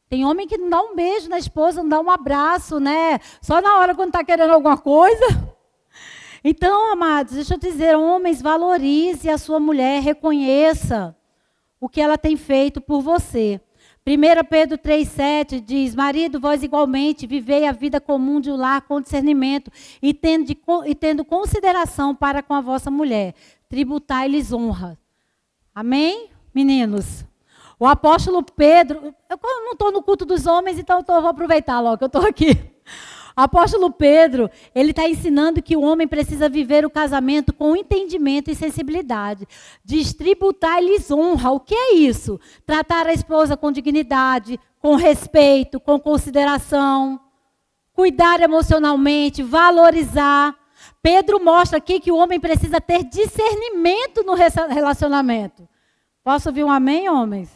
Tem homem que não dá um beijo na esposa, não dá um abraço, né? Só na hora quando está querendo alguma coisa. Então, amados, deixa eu dizer, homens, valorize a sua mulher, reconheça o que ela tem feito por você. 1 Pedro 3,7 diz, marido, vós igualmente vivei a vida comum de um lar com discernimento e tendo consideração para com a vossa mulher, tributai-lhes honra. Amém, meninos? O apóstolo Pedro, eu não estou no culto dos homens, então eu vou aproveitar logo que eu estou aqui. O apóstolo Pedro, ele está ensinando que o homem precisa viver o casamento com entendimento e sensibilidade. Tributar-lhes honra. O que é isso? Tratar a esposa com dignidade, com respeito, com consideração. Cuidar emocionalmente, valorizar. Pedro mostra aqui que o homem precisa ter discernimento no relacionamento. Posso ouvir um amém, homens?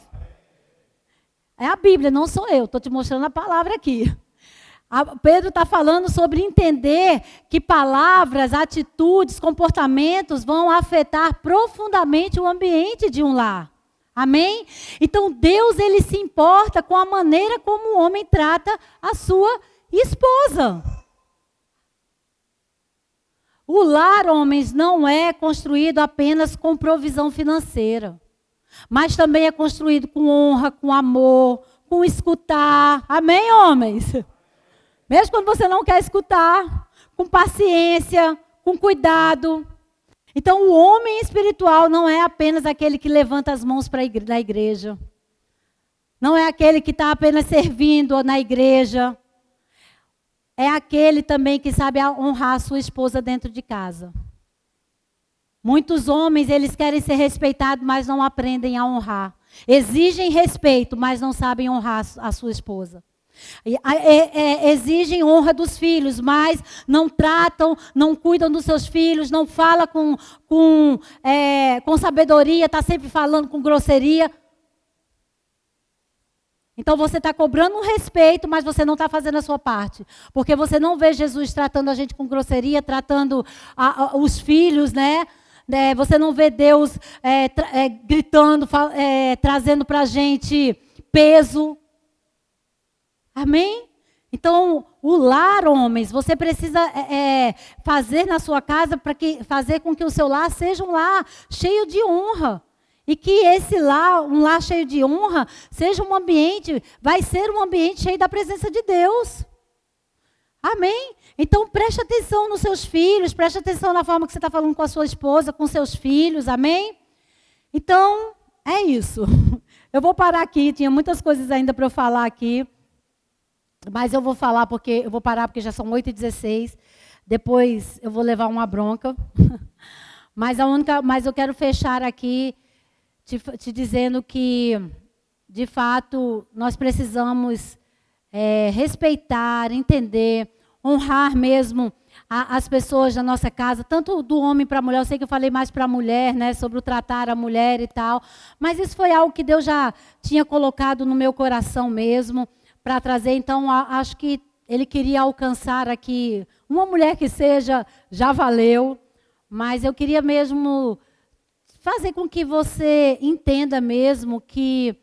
É a Bíblia, não sou eu. Estou te mostrando a palavra aqui. Pedro está falando sobre entender que palavras, atitudes, comportamentos vão afetar profundamente o ambiente de um lar. Amém? Então Deus, ele se importa com a maneira como o homem trata a sua esposa. O lar, homens, não é construído apenas com provisão financeira, mas também é construído com honra, com amor, com escutar. Amém, homens? Mesmo quando você não quer escutar, com paciência, com cuidado. Então, o homem espiritual não é apenas aquele que levanta as mãos na igreja. Não é aquele que está apenas servindo na igreja. É aquele também que sabe honrar a sua esposa dentro de casa. Muitos homens, eles querem ser respeitados, mas não aprendem a honrar. Exigem respeito, mas não sabem honrar a sua esposa. Exigem honra dos filhos, mas não tratam, não cuidam dos seus filhos, não falam com sabedoria, está sempre falando com grosseria. Então você está cobrando um respeito, mas você não está fazendo a sua parte. Porque você não vê Jesus tratando a gente com grosseria, tratando os filhos, né? Você não vê Deus gritando, trazendo para a gente peso. Amém? Então, o lar, homens, você precisa fazer na sua casa fazer com que o seu lar seja um lar cheio de honra. E que esse lar, um lar cheio de honra, seja um ambiente, vai ser um ambiente cheio da presença de Deus. Amém? Então, preste atenção nos seus filhos, preste atenção na forma que você está falando com a sua esposa, com seus filhos, amém? Então, é isso. Eu vou parar aqui, tinha muitas coisas ainda para eu falar aqui. Mas eu vou parar porque já são 8h16. depois eu vou levar uma bronca. Mas eu quero fechar aqui te dizendo que, de fato, nós precisamos respeitar, entender, honrar mesmo as pessoas da nossa casa, tanto do homem para a mulher. Eu sei que eu falei mais para a mulher, né, sobre o tratar a mulher e tal, mas isso foi algo que Deus já tinha colocado no meu coração mesmo, para trazer. Então, acho que Ele queria alcançar aqui, uma mulher que seja, já valeu, mas eu queria mesmo fazer com que você entenda mesmo que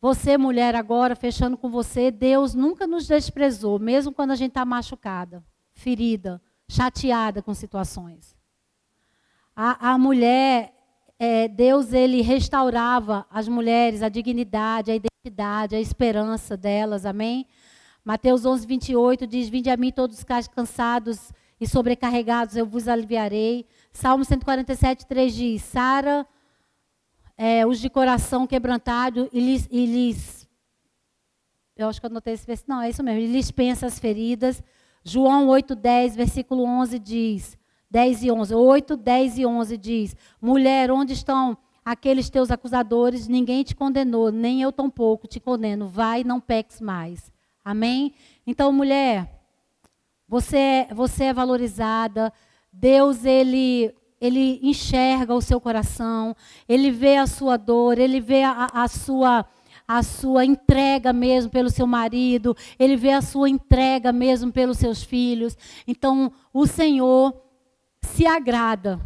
você, mulher, agora, fechando com você, Deus nunca nos desprezou, mesmo quando a gente está machucada, ferida, chateada com situações. A mulher, Deus, Ele restaurava as mulheres, a dignidade, a identidade, a esperança delas, amém? Mateus 11, 28 diz, vinde a mim todos os cansados e sobrecarregados, eu vos aliviarei. Salmo 147, 3 diz, sara os de coração quebrantado e lhes, eu acho que eu anotei esse versículo, não, é isso mesmo, e lhes pensa as feridas. João 8, 10, versículo 11 diz, 10 e 11, 8, 10 e 11 diz, mulher, onde estão aqueles teus acusadores? Ninguém te condenou, nem eu tampouco te condeno, vai e não peques mais. Amém? Então, mulher, você é valorizada, Deus, Ele enxerga o seu coração, Ele vê a sua dor, Ele vê a sua entrega mesmo pelo seu marido, Ele vê a sua entrega mesmo pelos seus filhos. Então, o Senhor se agrada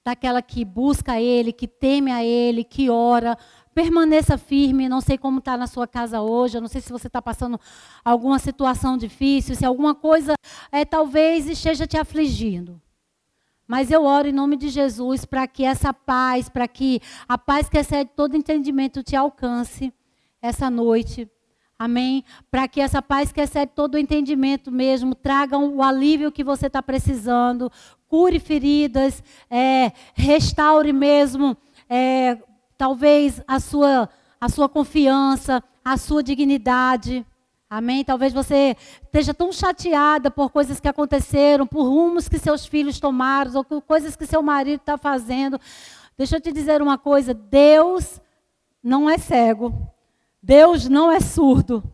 daquela que busca Ele, que teme a Ele, que ora. Permaneça firme, não sei como está na sua casa hoje, eu não sei se você está passando alguma situação difícil, se alguma coisa talvez esteja te afligindo. Mas eu oro em nome de Jesus para que essa paz, para que a paz que excede todo entendimento te alcance essa noite. Amém? Para que essa paz que excede todo o entendimento mesmo traga o alívio que você está precisando, cure feridas, restaure mesmo, talvez a sua confiança, a sua dignidade. Amém? Talvez você esteja tão chateada por coisas que aconteceram, por rumos que seus filhos tomaram, ou por coisas que seu marido está fazendo. Deixa eu te dizer uma coisa, Deus não é cego, Deus não é surdo.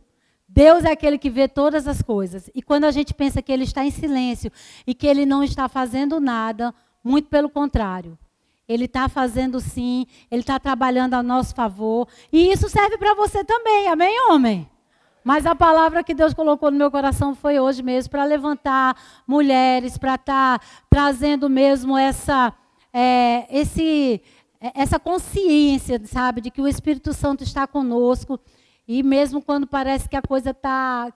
Deus é aquele que vê todas as coisas. E quando a gente pensa que Ele está em silêncio e que Ele não está fazendo nada, muito pelo contrário. Ele está fazendo sim, Ele está trabalhando a nosso favor. E isso serve para você também, amém, homem? Mas a palavra que Deus colocou no meu coração foi hoje mesmo, para levantar mulheres, para estar trazendo mesmo essa consciência, sabe, de que o Espírito Santo está conosco. E mesmo quando parece que a coisa está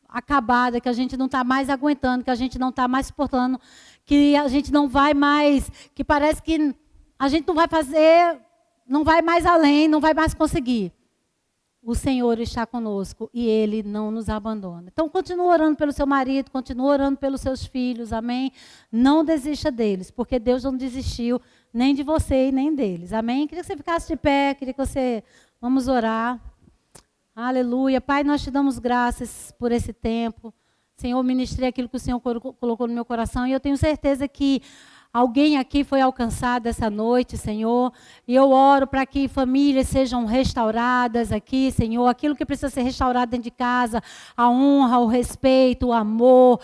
acabada, que a gente não está mais aguentando, que a gente não está mais suportando, que a gente não vai mais, que parece que a gente não vai fazer, não vai mais além, não vai mais conseguir. O Senhor está conosco e Ele não nos abandona. Então, continua orando pelo seu marido, continua orando pelos seus filhos, amém? Não desista deles, porque Deus não desistiu nem de você e nem deles, amém? Queria que você ficasse de pé, queria que você... Vamos orar. Aleluia. Pai, nós te damos graças por esse tempo. Senhor, ministrei aquilo que o Senhor colocou no meu coração e eu tenho certeza que alguém aqui foi alcançado essa noite, Senhor, e eu oro para que famílias sejam restauradas aqui, Senhor, aquilo que precisa ser restaurado dentro de casa, a honra, o respeito, o amor,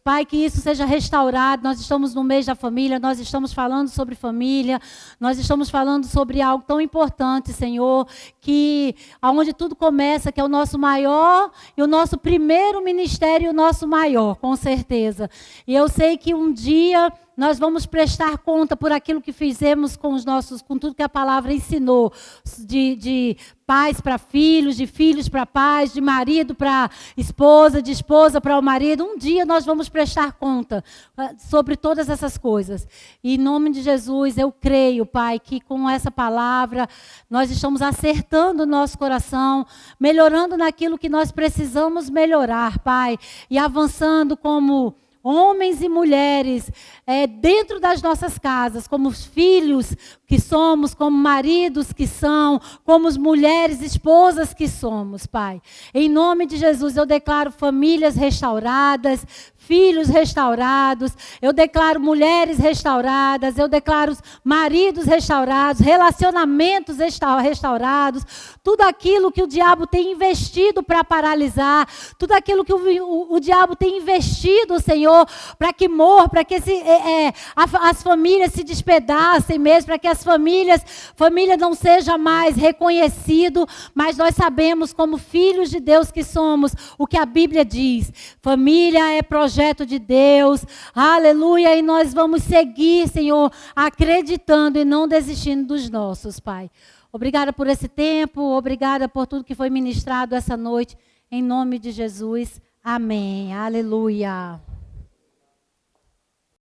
Pai, que isso seja restaurado. Nós estamos no mês da família, nós estamos falando sobre família, nós estamos falando sobre algo tão importante, Senhor, que aonde tudo começa, que é o nosso maior e o nosso primeiro ministério, o nosso maior, com certeza. E eu sei que um dia nós vamos prestar conta por aquilo que fizemos com tudo que a palavra ensinou, de pais para filhos, de filhos para pais, de marido para esposa, de esposa para o marido. Um dia nós vamos prestar conta sobre todas essas coisas. E em nome de Jesus, eu creio, Pai, que com essa palavra nós estamos acertando o nosso coração, melhorando naquilo que nós precisamos melhorar, Pai, e avançando como homens e mulheres, dentro das nossas casas, como filhos que somos, como maridos que são, como mulheres, esposas que somos, Pai. Em nome de Jesus, eu declaro famílias restauradas, filhos restaurados, eu declaro mulheres restauradas, eu declaro maridos restaurados, relacionamentos restaurados, tudo aquilo que o diabo tem investido para paralisar, tudo aquilo que o diabo tem investido, Senhor, para que morra, para que as famílias se despedacem mesmo, para que as família não seja mais reconhecido, mas nós sabemos como filhos de Deus que somos, o que a Bíblia diz, família é projeto de Deus, aleluia, e nós vamos seguir, Senhor, acreditando e não desistindo dos nossos, Pai. Obrigada por esse tempo, obrigada por tudo que foi ministrado essa noite, em nome de Jesus, amém, aleluia.